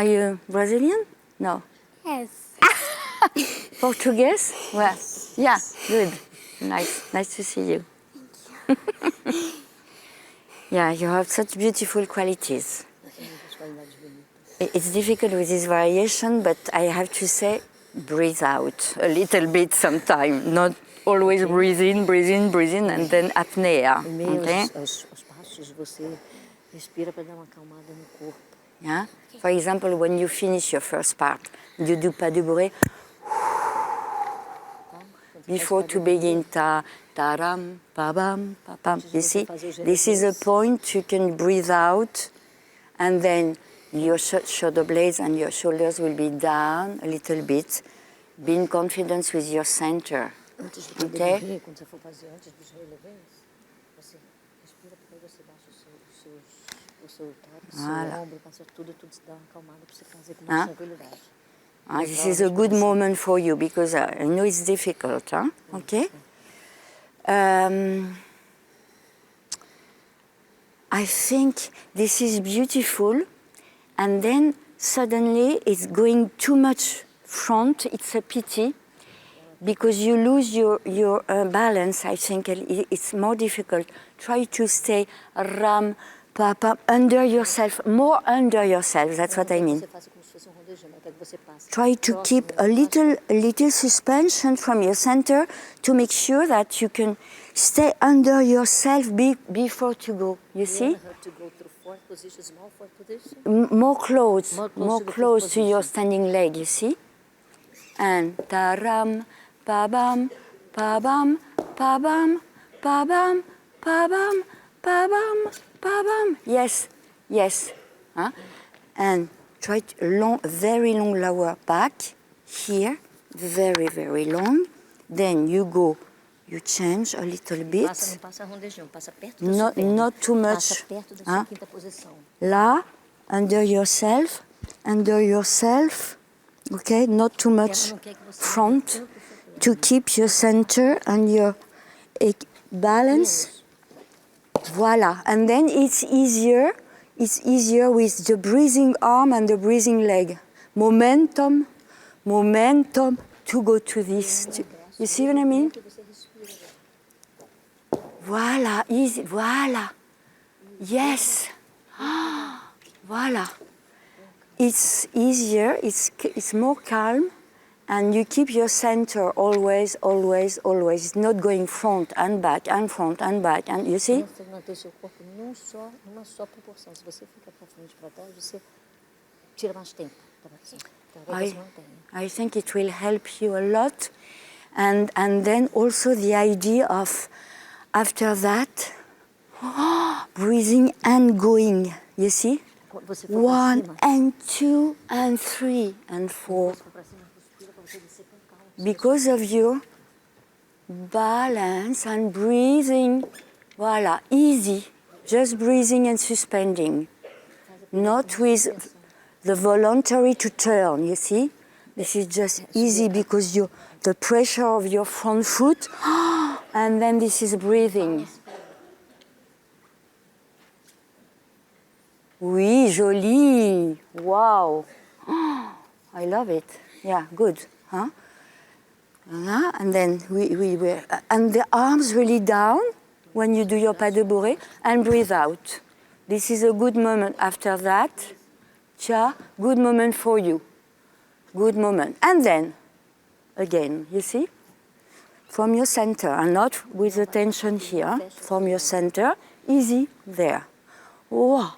Speaker 4: you Brazilian? No.
Speaker 5: Yes.
Speaker 4: Portuguese? Well, yeah, good. Nice to see you. Yeah, you have such beautiful qualities. It's difficult with this variation, but I have to say, breathe out a little bit sometime. Not always breathe in, and then apnea. Okay?
Speaker 5: Os passos você respira para dar uma acalmada no corpo.
Speaker 4: Yeah? For example, when you finish your first part, you do pas de bruit. Before to begin, ta-ram, pa-bam, pa-pam. You see, this is a point you can breathe out, and then your shoulder blades and your shoulders will be down a little bit. Be in confidence with your center. Okay?
Speaker 5: Quando você for fazer antes dos relevés, você respira para você baixa o seu tórax, o ombro, passa tudo dá uma acalmada para você fazer com mais tranquilidade.
Speaker 4: This is a good moment for you because I know it's difficult, huh? Okay? I think this is beautiful, and then suddenly it's going too much front. It's a pity because you lose your balance. I think it's more difficult. Try to stay ram, pa, pa, under yourself, more under yourself. That's what I mean. Try to keep a little suspension from your center to make sure that you can stay under yourself before to go. You see? More close to your standing leg. You see? And ta-ram, pa-bam, pa-bam, pa-bam, pa-bam, pa-bam, pa-bam, pa-bam. Yes. Huh? And try very long lower back here, very, very long. Then you change a little bit. Not too much. Huh? Là, under yourself. Okay, not too much front to keep your center and your balance. Voila, and then it's easier with the breathing arm and the breathing leg. Momentum to go to this. You see what I mean? Voila, easy, voila. Yes. Voila. It's easier, it's more calm, and you keep your center always. It's not going front and back, and you see?
Speaker 5: Manter seu corpo numa só proporção. Se você fica para frente e para trás, você tira mais tempo.
Speaker 4: I think it will help you a lot, and then also the idea of after that breathing and going. You see? 1 and 2 and 3 and 4. Because of your balance and breathing, voila, easy. Just breathing and suspending. Not with the voluntary to turn, you see? This is just easy because the pressure of your front foot, and then this is breathing. Oui, joli. Wow. I love it. Yeah, good. Huh? And then and the arms really down when you do your pas de bourrée and breathe out. This is a good moment after that. Good moment for you. Good moment. And then, again, you see? From your center, and not with the tension here. From your center, easy there. Wow.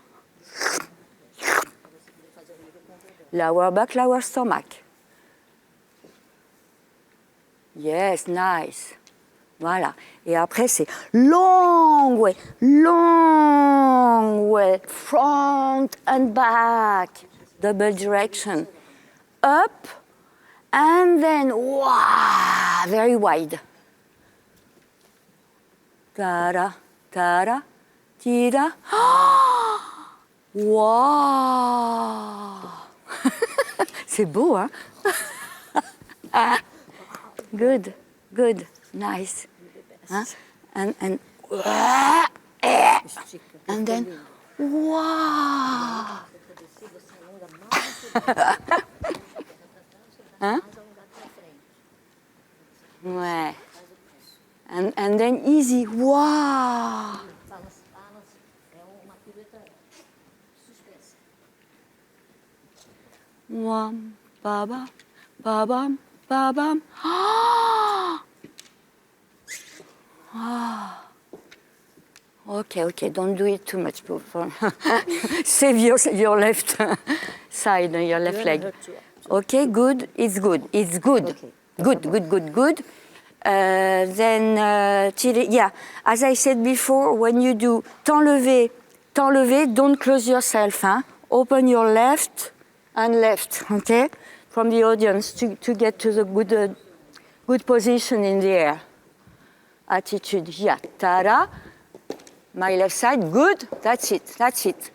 Speaker 4: Lower back, lower stomach. Yes, nice. Voilà. Et après, c'est long way, front and back, double direction. Up, and then, wow, very wide. Ta-da, ta-da, ti-da. Wow. C'est beau, hein? Good, nice. Huh? And then, wow. Hein? Ouais. And then easy. Wow! Wam, ba-bam, ba-bam, ba-bam. Ah. Okay, don't do it too much. Save your left side, your left leg. Okay, good, it's good. Okay. Good. Then, yeah, as I said before, when you do t'enlever, don't close yourself. Hein? Open your left and left, okay? From the audience to get to the good position in the air. Attitude, yeah, ta-da. My left side, good, that's it.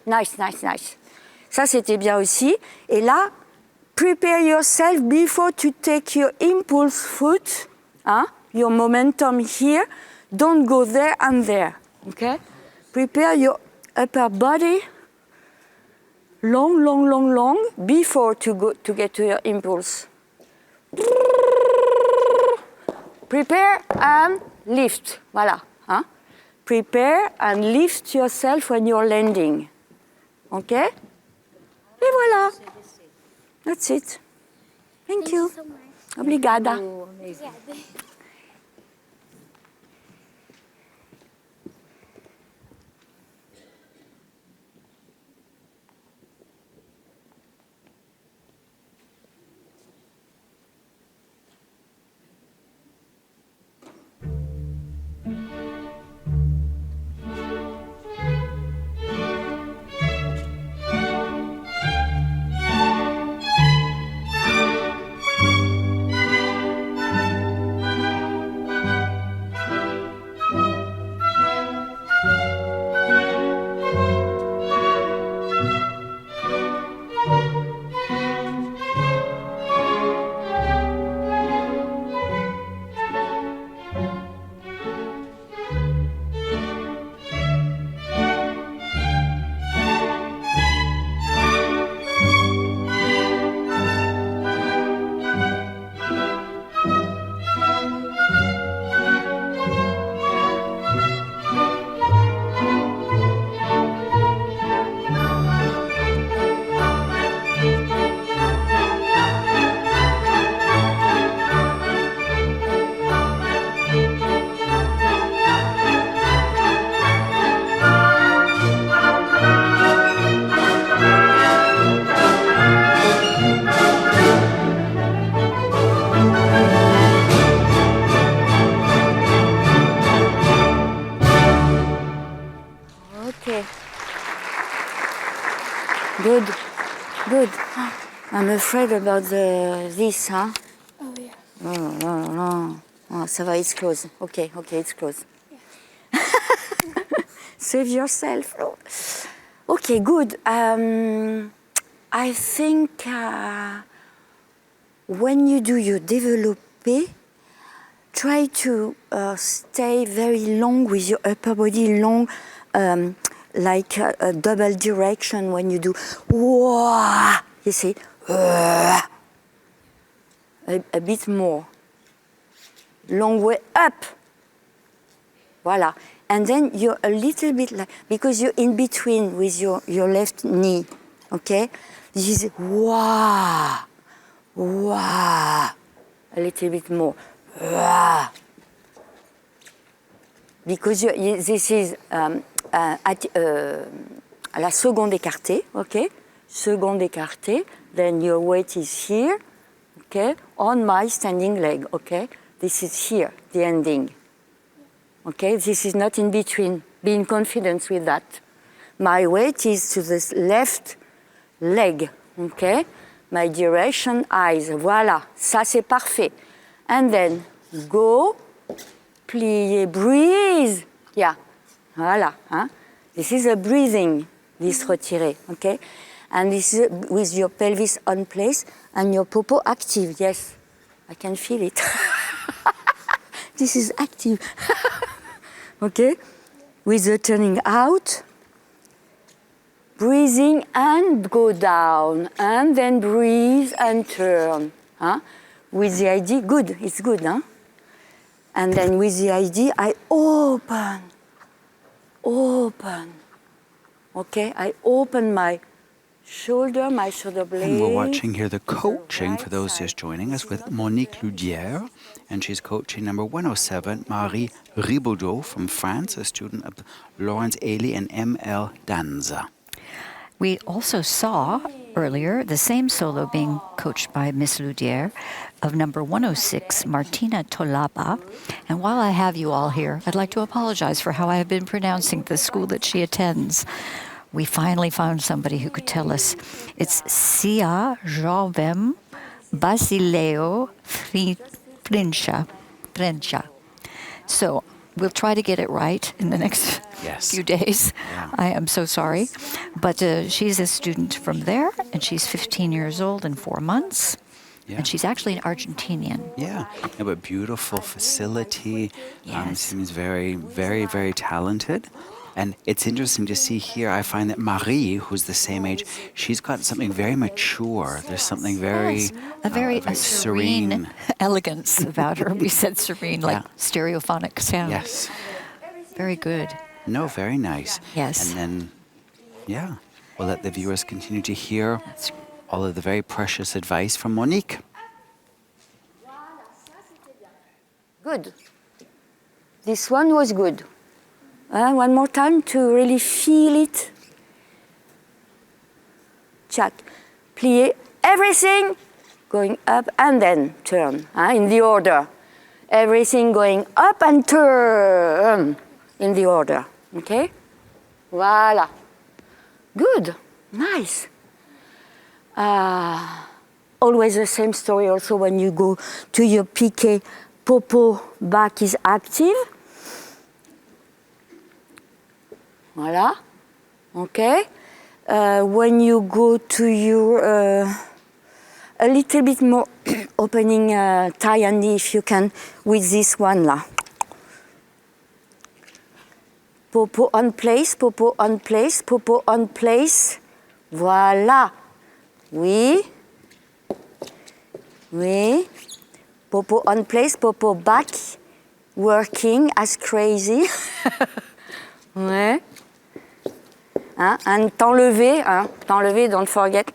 Speaker 4: Nice. Ça, c'était bien aussi. Et là, prepare yourself before to take your impulse foot, hein? Your momentum here. Don't go there and there, okay? Prepare your upper body, long, before to get to your impulse. Prepare and lift, voilà. Hein? Prepare and lift yourself when you're landing. Okay? Et voilà. That's it. Thank you.
Speaker 5: So much.
Speaker 4: Obrigada. Good. I'm afraid about this, huh?
Speaker 5: Oh, yeah.
Speaker 4: No. Oh, ça va, it's close. Okay, it's close. Yeah. Save yourself. Okay, good. I think when you do your développé, try to stay very long with your upper body, long, like a double direction when you do, wah, you see, a bit more. Long way up. Voila. And then you're a little bit like, because you're in between with your left knee, okay? This is wah, a little bit more. Wah. Because this is la seconde écartée, okay? Seconde écartée, then your weight is here, okay? On my standing leg, okay? This is here, the ending. Okay, this is not in between. Be in confidence with that. My weight is to the left leg, okay? My direction, eyes, voilà, ça c'est parfait. And then go, plier, breathe. Yeah, voilà. Hein? This is a breathing, this retiré, okay? And this is with your pelvis on place and your popo active. Yes, I can feel it. This is active. Okay? With the turning out. breathing and go down, and then breathe and turn. Huh? With the idea, good, it's good, huh? And then with the idea, I open. Okay, I open my shoulder blade.
Speaker 3: And we're watching here the coaching for those just joining us with Monique Ludière, and she's coaching number 107, Marie Ribaudot from France, a student of Laurence Ailey and M.L. Danza.
Speaker 2: We also saw earlier the same solo being coached by Miss Ludière of number 106, Martina Tolapa. And while I have you all here, I'd like to apologize for how I have been pronouncing the school that she attends. We finally found somebody who could tell us. It's Sia Jovem Basileo Frincha. So we'll try to get it right in the next few days.
Speaker 3: Yeah.
Speaker 2: I am so sorry. But she's a student from there, and she's 15 years old and 4 months.
Speaker 3: Yeah.
Speaker 2: And she's actually an Argentinian.
Speaker 3: Yeah, but beautiful facility.
Speaker 2: Yes.
Speaker 3: Seems very, very, very talented. And it's interesting to see here, I find that Marie, who's the same age, she's got something very mature. There's something very,
Speaker 2: very serene elegance about her. We said serene, like stereophonic sound.
Speaker 3: Yes.
Speaker 2: Very good.
Speaker 3: No, very nice.
Speaker 2: Yes.
Speaker 3: And then, we'll let the viewers continue to hear all of the very precious advice from Monique.
Speaker 4: Good. This one was good. One more time to really feel it. Chaque, plié, everything going up and then turn, in the order. Everything going up and turn in the order, okay? Voilà. Good, nice. Always the same story also when you go to your piqué, popo, back is active. Voilà, okay. When you go to your, a little bit more opening tie and knee if you can with this one là. Popo on place, popo on place, popo on place. Voilà. Oui. Oui. Popo on place, popo back. Working as crazy. Ouais. And t'enlever, don't forget.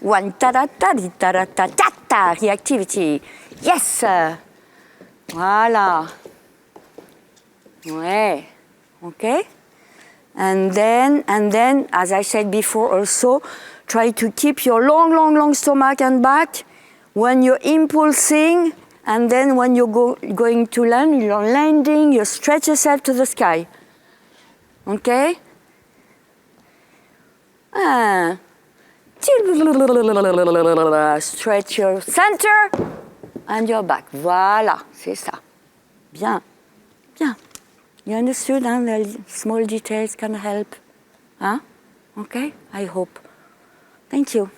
Speaker 4: One ta-da-ta-di-ta-da-ta-ta-ta, reactivity. Yes! Voilà. Ouais. Okay? And then, as I said before also, try to keep your long stomach and back when you're impulsing, and then when you're going to land, you're landing, you stretch yourself to the sky. Okay? Stretch your center and your back. Voilà, c'est ça. Bien, bien. You understood, huh? The small details can help. Huh? Okay? I hope. Thank you.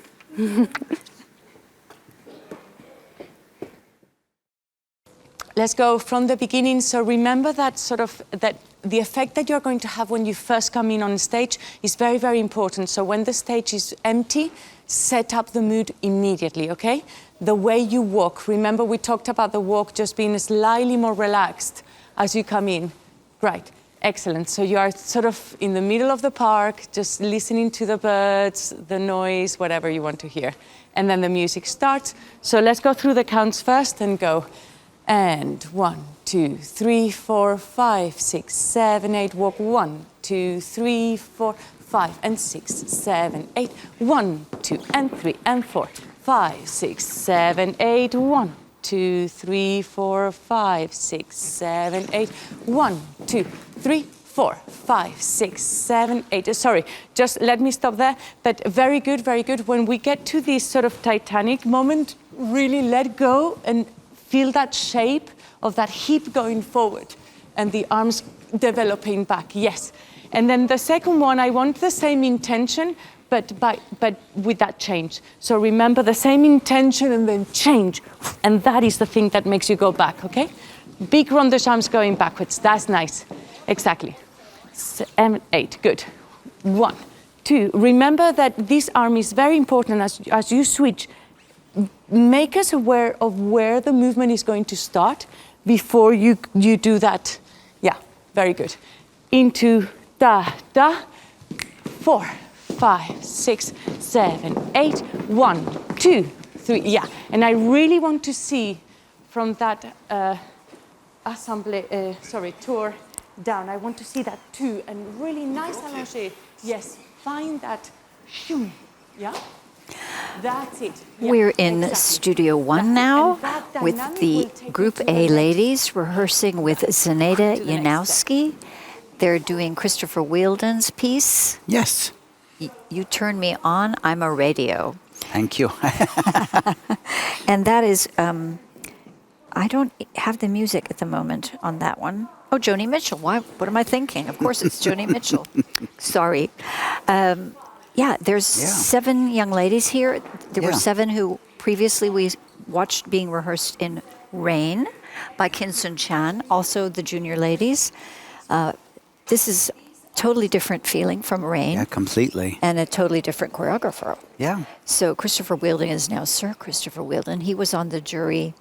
Speaker 6: Let's go from the beginning. So remember that that the effect that you're going to have when you first come in on stage is very, very important. So when the stage is empty, set up the mood immediately, okay? The way you walk. Remember we talked about the walk just being slightly more relaxed as you come in. Right, excellent. So you are in the middle of the park, just listening to the birds, the noise, whatever you want to hear. And then the music starts. So let's go through the counts first and go. And 1, 2, 3, 4, 5, 6, 7, 8. Walk 1, 2, 3, 4, 5, and 6, 7, 8. 1, 2, and 3, and 4, 5, 6, 7, 8. 1, 2, 3, 4, 5, 6, 7, 8. 1, 2, 3, 4, 5, 6, 7, 8. Sorry, just let me stop there. But very good, very good. When we get to this Titanic moment, really let go and feel that shape of that hip going forward and the arms developing back, yes. And then the second one, I want the same intention, but with that change. So remember the same intention and then change. And that is the thing that makes you go back, okay? Big rondish arms going backwards, that's nice, exactly. 7, 8. Good. 1, 2. Remember that this arm is very important as you switch. Make us aware of where the movement is going to start before you do that. Yeah, very good. Into da, da. 4, 5, 6, 7, 8. 1, 2, 3. Yeah, and I really want to see from that tour down. I want to see that too, and really nice allongé. Yes, find that. Yeah, that's it. Yeah,
Speaker 2: We're in
Speaker 6: exactly.
Speaker 2: Studio 1 now with
Speaker 6: dynamic
Speaker 2: the
Speaker 6: will take
Speaker 2: Group
Speaker 6: you to
Speaker 2: A
Speaker 6: the
Speaker 2: ladies rehearsing with Zenaida
Speaker 6: to the next
Speaker 2: Janowski. They're doing Christopher Wheeldon's piece.
Speaker 3: Yes.
Speaker 2: You turn me on, I'm a radio.
Speaker 3: Thank you.
Speaker 2: And that is, I don't have the music at the moment on that one. Oh, Joni Mitchell. Why? What am I thinking? Of course, it's Joni Mitchell. Sorry. There's 7 young ladies here. There were 7 who previously we watched being rehearsed in Rain by Kim Sun Chan, also the junior ladies. This is totally different feeling from Rain.
Speaker 3: Yeah, completely.
Speaker 2: And a totally different choreographer.
Speaker 3: Yeah.
Speaker 2: So Christopher Wheeldon is now Sir Christopher Wheeldon. He was on the jury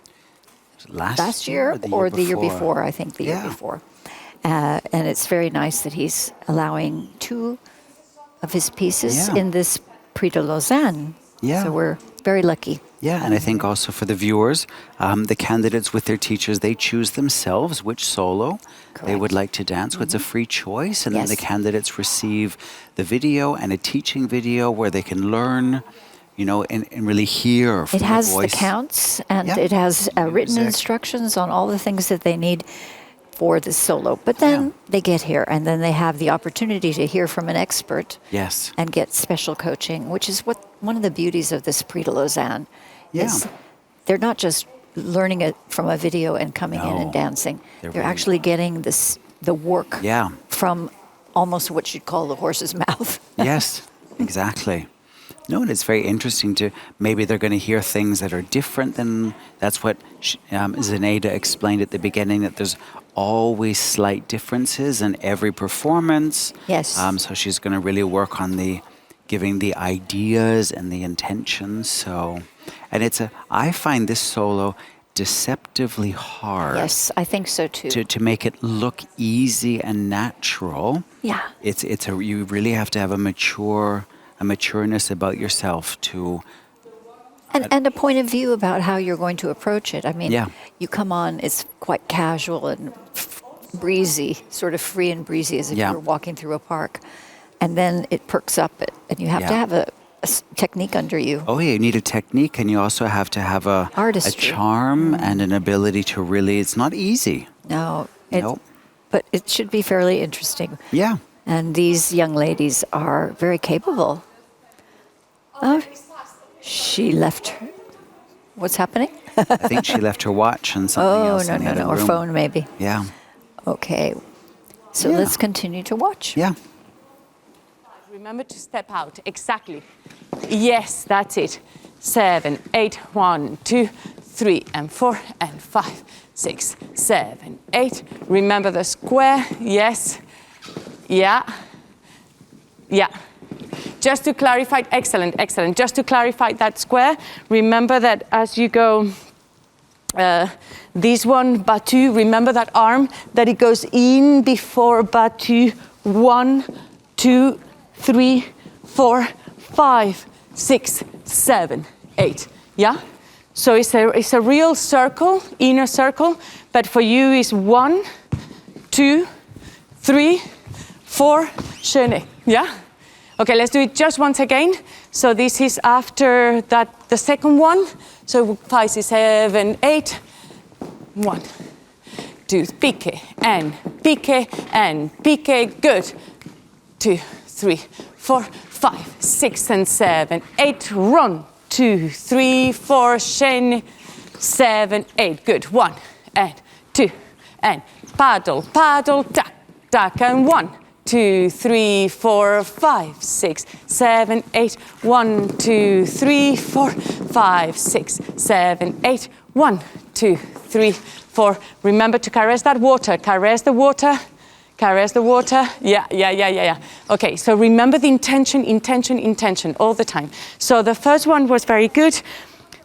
Speaker 2: last year or the year before, I think the year before. And it's very nice that he's allowing 2 of his pieces in this Prix de Lausanne.
Speaker 3: Yeah.
Speaker 2: So we're very lucky.
Speaker 3: Yeah, and I think also for the viewers, the candidates with their teachers, they choose themselves which solo they would like to dance. So it's a free choice. And then the candidates receive the video and a teaching video where they can learn, you know, and really hear from
Speaker 2: It has
Speaker 3: the voice.
Speaker 2: the counts and it has written instructions on all the things that they need for the solo. But then they get here and then they have the opportunity to hear from an expert.
Speaker 3: Yes.
Speaker 2: And get special coaching, which is one of the beauties of this Prix de Lausanne. Is they're not just learning it from a video and coming in and dancing. They're
Speaker 3: really
Speaker 2: actually getting the work from almost what you'd call the horse's mouth.
Speaker 3: Yes, exactly. No, and it's very interesting to, maybe they're going to hear things that are different than, that's what Zenaida explained at the beginning, that there's always slight differences in every performance.
Speaker 2: Yes.
Speaker 3: So she's going to really work on giving the ideas and the intentions. So, and I find this solo deceptively hard.
Speaker 2: Yes, I think so too.
Speaker 3: To make it look easy and natural.
Speaker 2: Yeah.
Speaker 3: You really have to have a matureness about yourself to...
Speaker 2: And a point of view about how you're going to approach it. I mean, you come on, it's quite casual and breezy, sort of free and breezy as if you were walking through a park. And then it perks up it, and you have to have a technique under you.
Speaker 3: Oh, yeah, you need a technique, and you also have to have a charm and an ability to really... It's not easy.
Speaker 2: No. But it should be fairly interesting.
Speaker 3: Yeah.
Speaker 2: And these young ladies are very capable. Oh, she left her... What's happening?
Speaker 3: I think she left her watch and something else.
Speaker 2: Oh, no, or phone maybe.
Speaker 3: Yeah.
Speaker 2: Okay. So let's continue to watch.
Speaker 3: Yeah.
Speaker 6: Remember to step out. Exactly. Yes, that's it. 7, 8, 1, 2, 3, and 4, and 5, 6, 7, 8. Remember the square. Yes. Yeah. Yeah. Just to clarify, excellent. Just to clarify that square, remember that as you go, this one, battu, remember that arm, that it goes in before battu. 1, 2, 3, 4, 5, 6, 7, 8. Yeah? So it's a real circle, inner circle, but for you is 1, 2, 3, 4, jeunes. Yeah? Okay, let's do it just once again. So this is after that, the second one. So 5, 6, 7, 8. 1, 2, pique, and pique, and pique. Good. 2, 3, 4, 5, 6, and 7, 8. Run. 2, 3, 4, chain. 7, 8. Good. 1 and 2 and paddle, tack, tack, and 1, 2, 3, 4, 5, 6, 7, 8. 1, 2, 3, 4, 5, 6, 7, 8. 1, 2, 3, 4. Remember to caress that water. Caress the water. Caress the water. Yeah. Okay, so remember the intention, intention, intention all the time. So the first one was very good.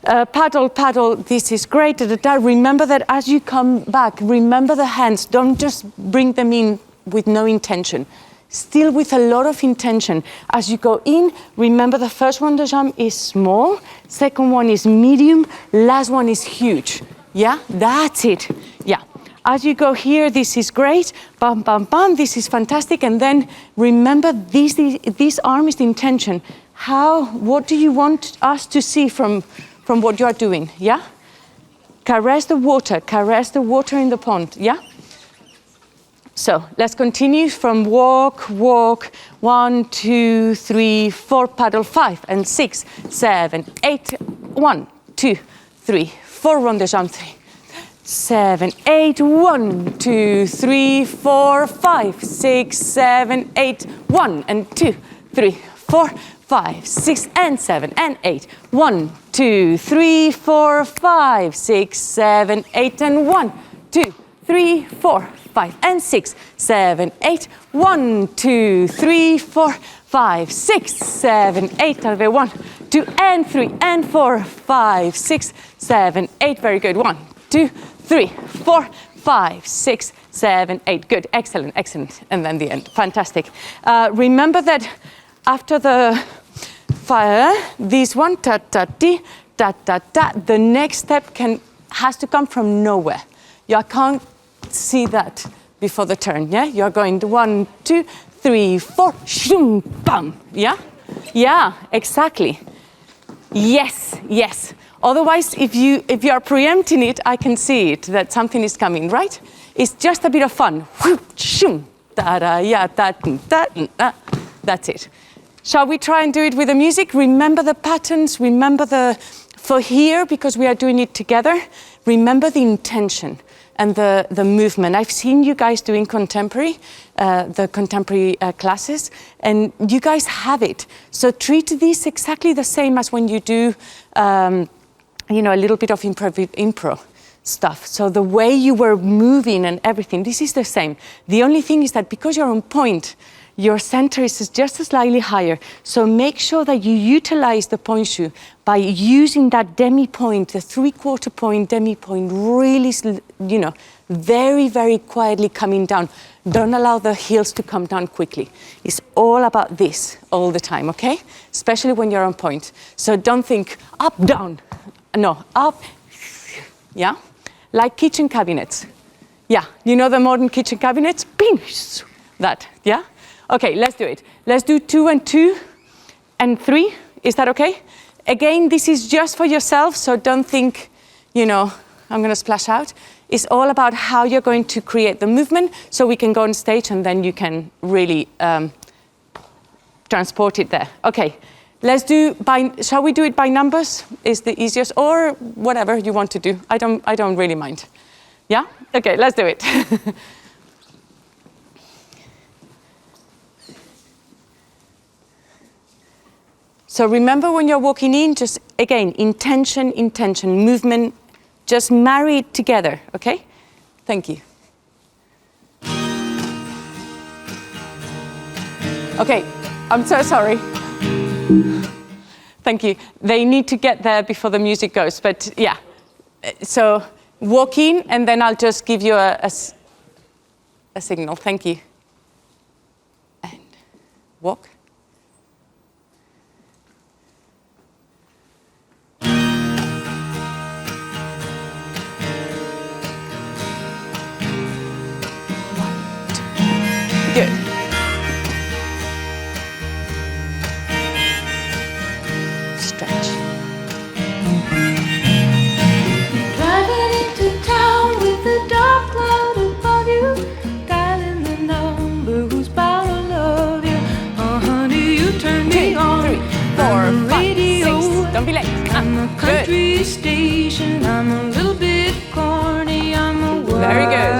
Speaker 6: Paddle, paddle, this is great. Da, da, da. Remember that as you come back, remember the hands. Don't just bring them in with no intention. Still with a lot of intention. As you go in, remember the first one, the jump is small. Second one is medium. Last one is huge. Yeah, that's it. Yeah. As you go here, this is great. Bam, bam, bam. This is fantastic. And then remember, this arm is the intention. What do you want us to see from what you are doing? Yeah? Caress the water in the pond. Yeah? So let's continue from walk, 1, 2, 3, 4, paddle, 5 and 6, 7, 8, 1, 2, 3, 4, run the jump, 3, 7, 8, 1, 2, 3, 4, 5, 6, 7, 8, 1 and 2, 3, 4, 5, 6 and 7 and 8, 1, 2, 3, 4, 5, 6, 7, 8 and 1, 2, 3, 4, 5 and 6, 7, 8, 1, 2, 3, 4, 5, 6, 7, 8, 1, 2 and 3 and 4, 5, 6, 7, 8, very good, 1, 2, 3, 4, 5, 6, 7, 8, good, excellent, excellent, and then the end, fantastic. Remember that after the fire, this one, ta ta ti, ta ta ta, the next step has to come from nowhere. You can't see that before the turn, yeah? You're going to 1, 2, 3, 4, shoom, bam, yeah? Yeah, exactly. Yes. Otherwise, if you are preempting it, I can see it, that something is coming, right? It's just a bit of fun. Shoom, da-da, yeah, da-da. That's it. Shall we try and do it with the music? Remember the patterns, remember for here, because we are doing it together, remember the intention and the movement. I've seen you guys doing contemporary, the contemporary classes, and you guys have it. So treat this exactly the same as when you do, a little bit of impro stuff. So the way you were moving and everything, this is the same. The only thing is that because you're on point, your center is just slightly higher. So make sure that you utilize the point shoe by using that demi point, the 3/4 point, demi point, really, very, very quietly coming down. Don't allow the heels to come down quickly. It's all about this all the time, okay? Especially when you're on point. So don't think up, down. No, up, yeah? Like kitchen cabinets. Yeah, you know the modern kitchen cabinets? Bing, that, yeah? Okay, let's do it. Let's do 2 and 2 and 3. Is that okay? Again, this is just for yourself, so don't think, I'm going to splash out. It's all about how you're going to create the movement so we can go on stage and then you can really transport it there. Okay, shall we do it by numbers? Is the easiest, or whatever you want to do. I don't really mind. Yeah? Okay, let's do it. So remember when you're walking in, just again, intention, movement, just marry it together, okay? Thank you. Okay, I'm so sorry. Thank you. They need to get there before the music goes, but yeah. So walk in and then I'll just give you a signal. Thank you. And walk. Good. Stretch.
Speaker 7: Driving into town with a dark cloud above you, dialing the number who's bound to love you. Oh, honey, you turn me on.
Speaker 6: 3, 4, 5, 6. Don't be late.
Speaker 7: I'm a country
Speaker 6: Good.
Speaker 7: station. I'm a little bit corny. I'm a
Speaker 6: Very good.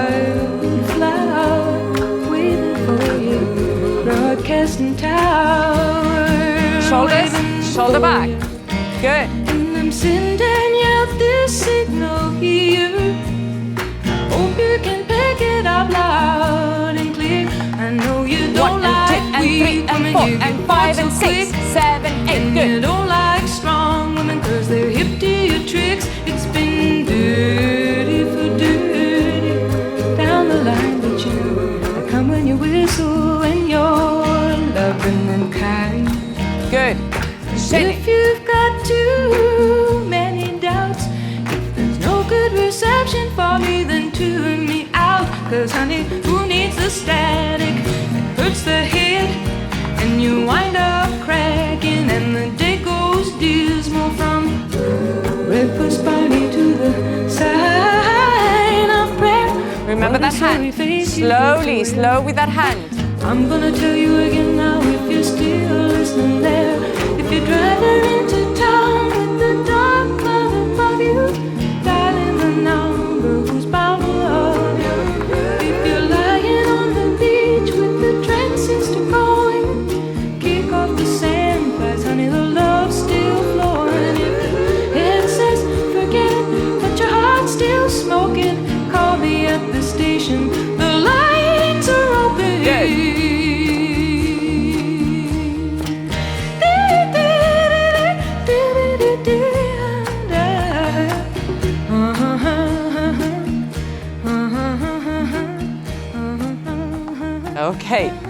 Speaker 7: wildflower waiting for you. Broadcasting tower.
Speaker 6: Shoulders, shoulder back. Good.
Speaker 7: And I'm sending out this signal here. Hope you can pick it up loud and clear. I know you don't
Speaker 6: 1 and 2
Speaker 7: like
Speaker 6: and
Speaker 7: weak
Speaker 6: 3 and
Speaker 7: women,
Speaker 6: 4
Speaker 7: you
Speaker 6: and
Speaker 7: get
Speaker 6: 5
Speaker 7: bored
Speaker 6: and
Speaker 7: so
Speaker 6: 6,
Speaker 7: quick.
Speaker 6: 7, 8.
Speaker 7: And you
Speaker 6: Good.
Speaker 7: don't like strong women, cause they're hip to your tricks. It's been dirty for dirty down the line, but you know, I come when you whistle and you're loving and kind.
Speaker 6: Good.
Speaker 7: If you've got too many doubts, if there's no good reception for me, then tune me out. Cause honey, who needs the static? It hurts the head and you wind up cracking, and the day goes dismal from breakfast party to the sign of prayer.
Speaker 6: Remember
Speaker 7: What a
Speaker 6: that
Speaker 7: sorry
Speaker 6: hand.
Speaker 7: face you
Speaker 6: Slowly,
Speaker 7: get to wear.
Speaker 6: slow with that hand.
Speaker 7: I'm gonna tell you again now if you're still listening there. If you drive her into town with the dark cloud above you, dialing the number who's bound to love you. If you're lying on the beach with the transistor going, kick off the sand flies, honey, the love's still flowing. If it says forget it, but your heart's still smoking, call me at the station, the lights are open.
Speaker 6: Good.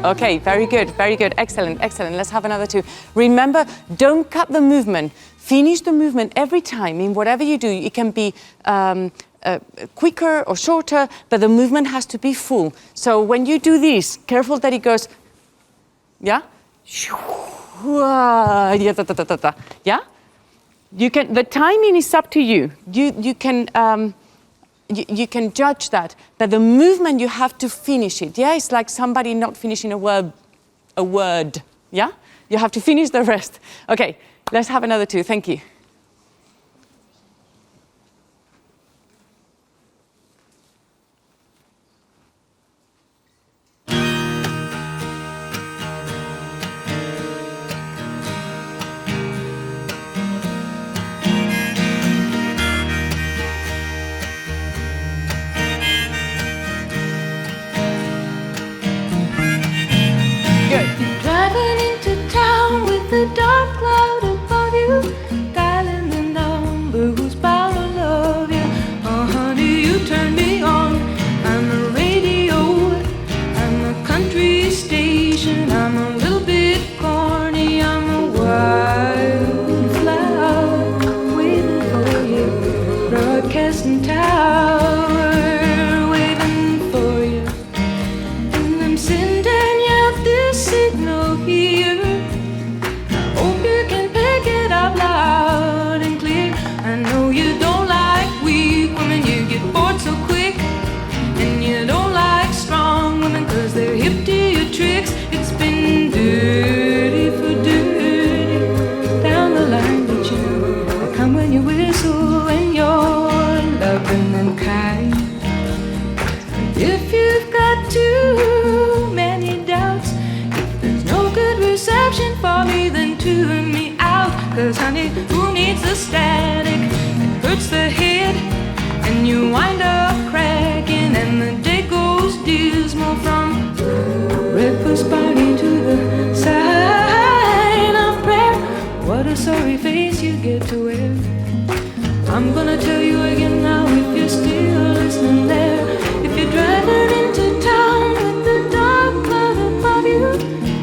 Speaker 6: Okay, very good, excellent. Let's have another two. Remember, don't cut the movement. Finish the movement every time in whatever you do. It can be quicker or shorter, but the movement has to be full. So when you do this, careful that it goes, yeah? Yeah? You can, the timing is up to you. You can judge that, but the movement you have to finish it. Yeah, it's like somebody not finishing a word. Yeah, you have to finish the rest. Okay, let's have another two. Thank you.
Speaker 7: Driving into town with the dark cloud above you, dialing the number who's bound to love you. Oh honey, you turn me on. I'm the radio, I'm the country station. I'm a little bit corny, I'm a wildflower waiting for you, broadcasting tower waiting for you. And I'm sending you this signal here. I hope you can pick it up loud and clear. I know you don't like weak women, you get bored so quick. And you don't like strong women, cause they're hip to your tricks. It's been dirty for dirty down the line, but you know, come when you whistle and you're loving and kind. If you've got too many doubts, if there's no good reception for me, then tune me out. Cause honey, who needs the static? It hurts the head and you wind up cracking, and the day goes dismal from breakfast party to the sign of prayer. What a sorry face you get to wear. I'm gonna tell you again now if you're still listening there. If you're driving into town with the dark cloud above you,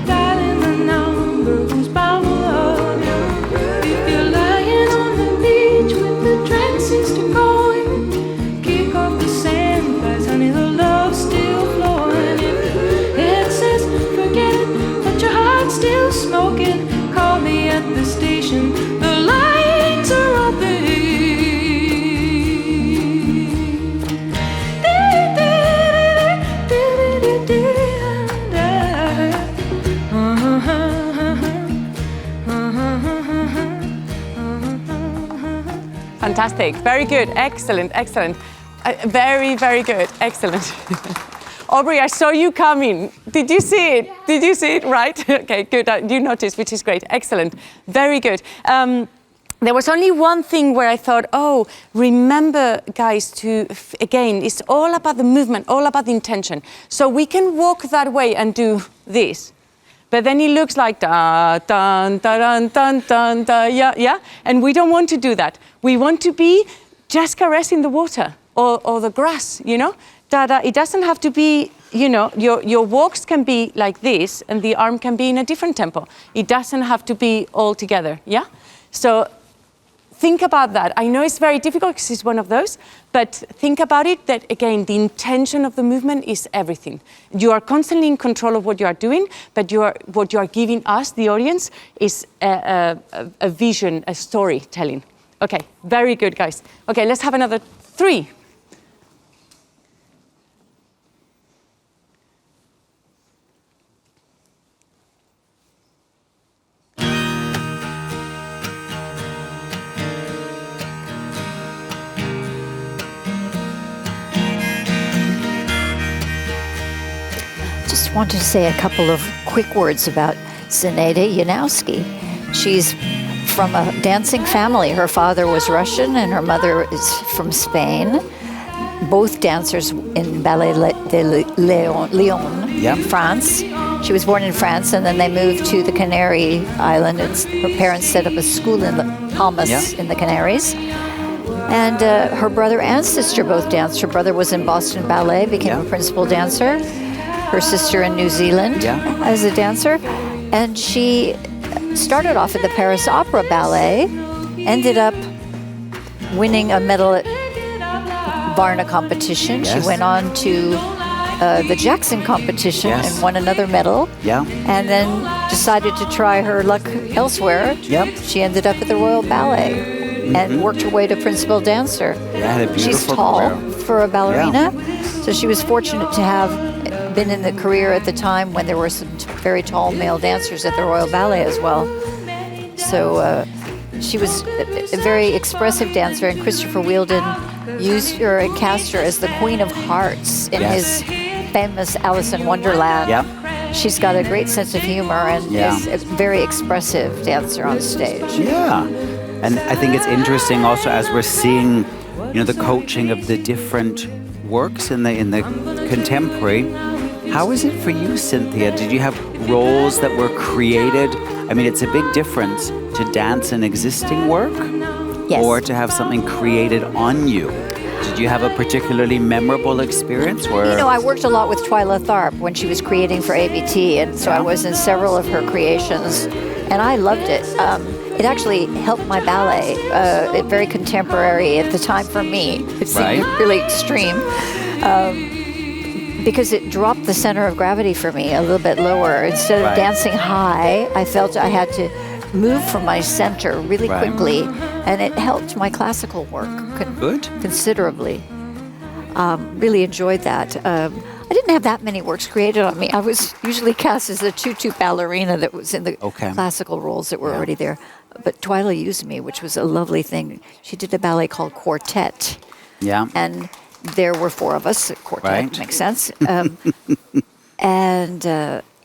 Speaker 7: dialing the number who's bound to love you. If you're lying on the beach with the transistor going, kick off the sand flies, honey, the love's still flowing. If it says forget it, but your heart's still smoking, call me at the station, the lines are open.
Speaker 6: Fantastic, very good, excellent. Very good, excellent. Aubrey, I saw you coming. Did you see it? Yeah. Did you see it? Right, okay, good, you noticed, which is great, excellent, very good. there was only one thing where I thought, oh, remember, guys, again, it's all about the movement, all about the intention. So we can walk that way and do this. But then it looks like da, dun, da, dun, dun, dun, da, yeah? And we don't want to do that. We want to be just caressing the water or the grass, you know? Da. It doesn't have to be, you know, your walks can be like this and the arm can be in a different tempo. It doesn't have to be all together, yeah? So think about that. I know it's very difficult because it's one of those, but think about it that, again, the intention of the movement is everything. You are constantly in control of what you are doing, but what you are giving us, the audience, is a vision, a storytelling. Okay, very good, guys. Okay, let's have another 3.
Speaker 2: Just want to say a couple of quick words about Zinaida Yanowski. She's from a dancing family. Her father was Russian and her mother is from Spain. Both dancers in Ballet de Lyon, France. She was born in France and then they moved to the Canary Islands. Her parents set up a school in Palmas in the Canaries. And her brother and sister both danced. Her brother was in Boston Ballet, became a principal dancer. Her sister in New Zealand as a dancer. And she started off at the Paris Opera Ballet, ended up winning a medal at Varna competition. She went on to the Jackson competition and won another medal. And then decided to try her luck elsewhere. She ended up at the Royal Ballet and worked her way to principal dancer. She's tall for a ballerina, so she was fortunate to have been in the career at the time when there were some very tall male dancers at the Royal Ballet as well. So she was a very expressive dancer, and Christopher Wheeldon used her and cast her as the Queen of Hearts in his famous Alice in Wonderland. She's got a great sense of humor and is a very expressive dancer on stage.
Speaker 3: And I think it's interesting also as we're seeing, you know, the coaching of the different works in the contemporary. How is it for you, Cynthia? Did you have roles that were created? I mean, it's a big difference to dance an existing work or to have something created on you. Did you have a particularly memorable experience where...
Speaker 2: You know, I worked a lot with Twyla Tharp when she was creating for ABT, and so I was in several of her creations, and I loved it. It actually helped my ballet, very contemporary at the time for me. It seemed really extreme. Because it dropped the center of gravity for me a little bit lower. Instead of dancing high, I felt I had to move from my center really quickly, and it helped my classical work considerably. Really enjoyed that. I didn't have that many works created on me. I was usually cast as a tutu ballerina that was in the classical roles that were already there. But Twyla used me, which was a lovely thing. She did a ballet called Quartet. And there were 4 of us, quartet, makes sense. And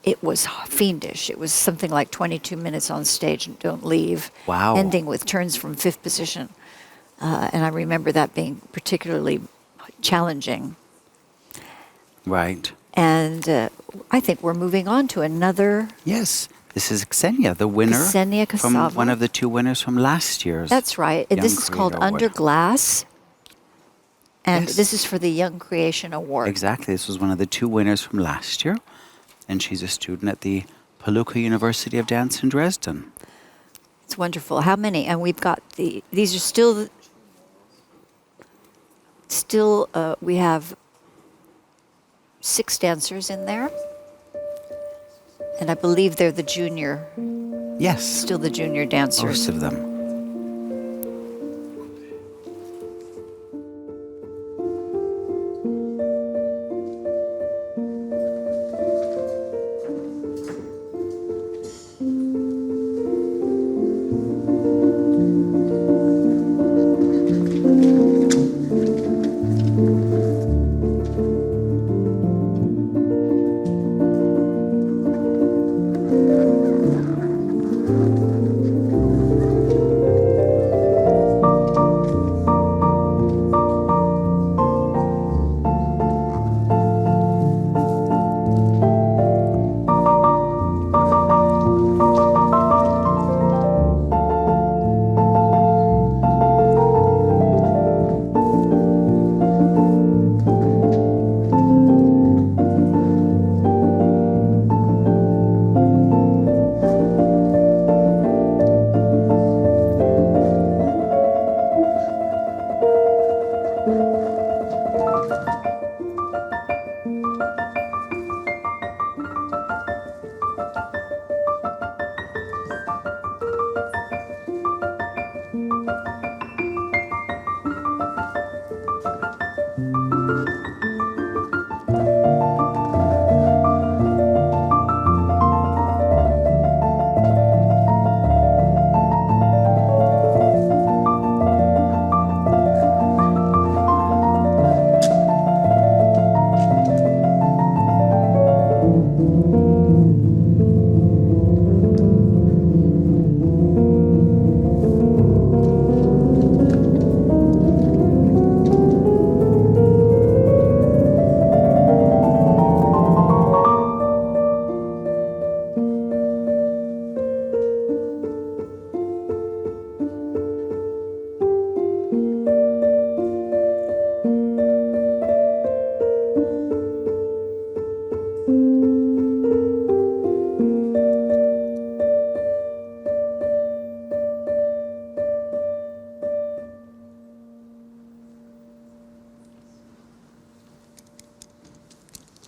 Speaker 2: it was fiendish. It was something like 22 minutes on stage and don't leave. Ending with turns from 5th position. And I remember that being particularly challenging. And I think we're moving on to another...
Speaker 3: Yes. This is Ksenia, the winner from one of the 2 winners from last year's.
Speaker 2: That's right. And this is called Under Glass. And this is for the Young Creation Award.
Speaker 3: Exactly. This was one of the 2 winners from last year. And she's a student at the Palooka University of Dance in Dresden.
Speaker 2: It's wonderful. How many? And we've got these are still we have 6 dancers in there. And I believe they're the junior. Still the junior dancers.
Speaker 3: Most of them.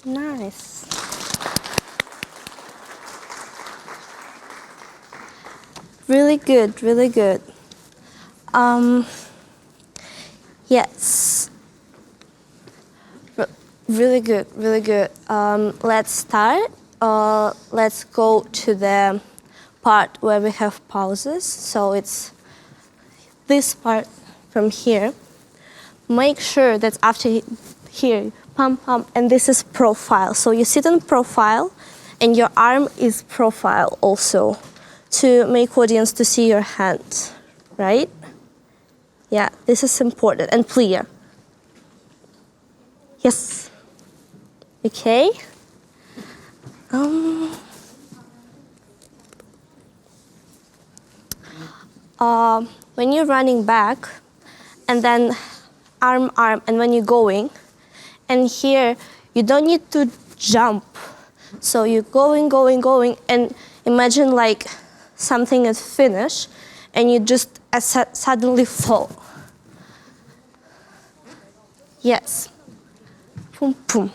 Speaker 8: Nice. Really good, really good. Yes. Really good, really good. Let's start. Let's go to the part where we have pauses. So it's this part from here. Make sure that after here, pump, pump, and this is profile. So you sit in profile, and your arm is profile also, to make audience to see your hand, right? Yeah, this is important, and clear. Yes. Okay. When you're running back, and then arm, and when you're going, and here you don't need to jump. So you're going, and imagine like something is finished, and you just suddenly fall. Yes. Boom, boom.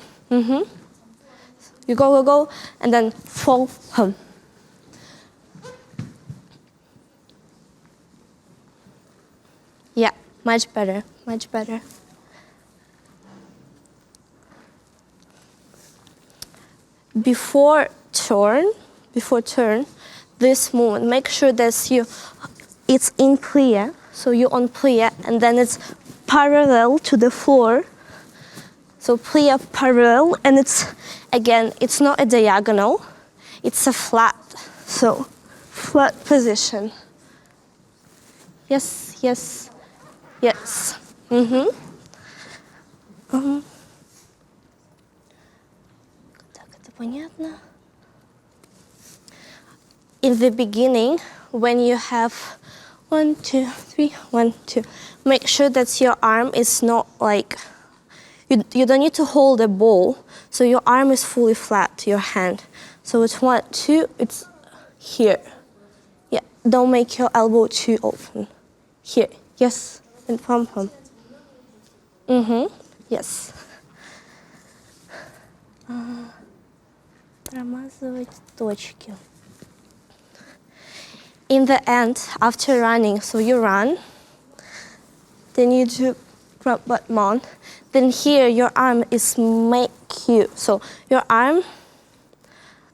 Speaker 8: You go, and then fall, hum. Yeah, much better, much better. Before turn, this movement, make sure that it's in plie, so you're on plie, and then it's parallel to the floor. So plie parallel, and it's not a diagonal, it's a flat, so flat position. Yes, yes, yes. In the beginning, when you have 1, 2, 3, 1, 2, make sure that your arm is not like, you don't need to hold a ball, so your arm is fully flat, your hand. So it's 1, 2, it's here. Yeah, don't make your elbow too open. Here, yes, and pom pom. Yes. Промазывать точки. In the end, after running, so you run, then you do front butt mount. Then here your arm is make you. So your arm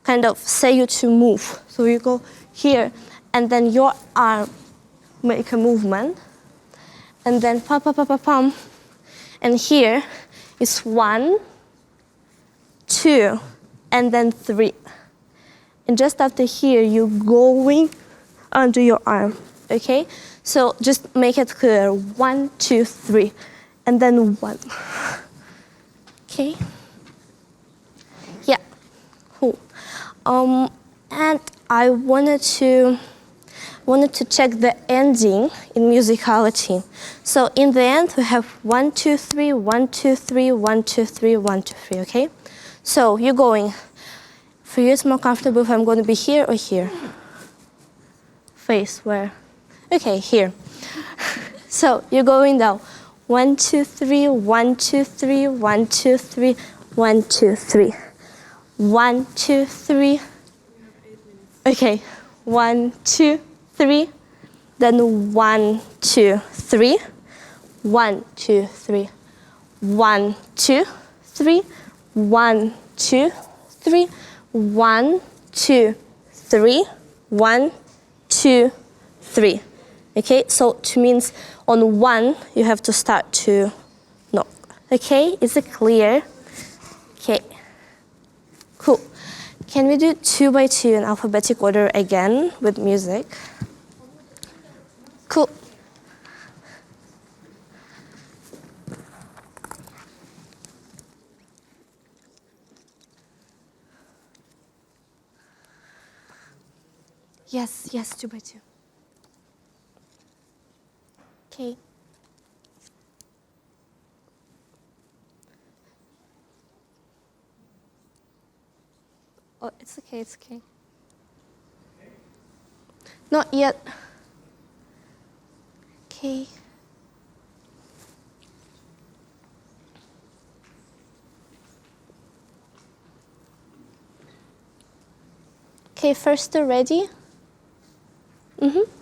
Speaker 8: kind of say you to move. So you go here, and then your arm make a movement, and then pam pam pam pam pam. And here is 1, 2, and then 3. And just after here, you're going under your arm, okay? So just make it clear, 1, 2, 3, and then 1. Okay? Yeah, cool. And I wanted to check the ending in musicality. So in the end, we have 1, 2, 3, 1, 2, 3, 1, 2, 3, 1, 2, 3, okay? So you're going. For you, it's more comfortable if I'm going to be here or here? Face where? Okay, here. So you're going down. 1, 2, 3, 1, 2, 3, 1, 2, 3, 1, 2, 3. 1, 2, 3. Okay, 1, 2, 3. Then 1, 2, 3. 1, 2, 3. 1, 2, 3. 1, 2, 3. 1, 2, 3. 1, 2, 3. Okay, so it means on 1 you have to start to knock. Okay, is it clear? Okay, cool. Can we do 2 by 2 in alphabetic order again with music? Cool. Yes, 2 by 2. Okay. Oh, it's okay, it's okay. Not yet. Okay. Okay, first ready. Mm-hmm.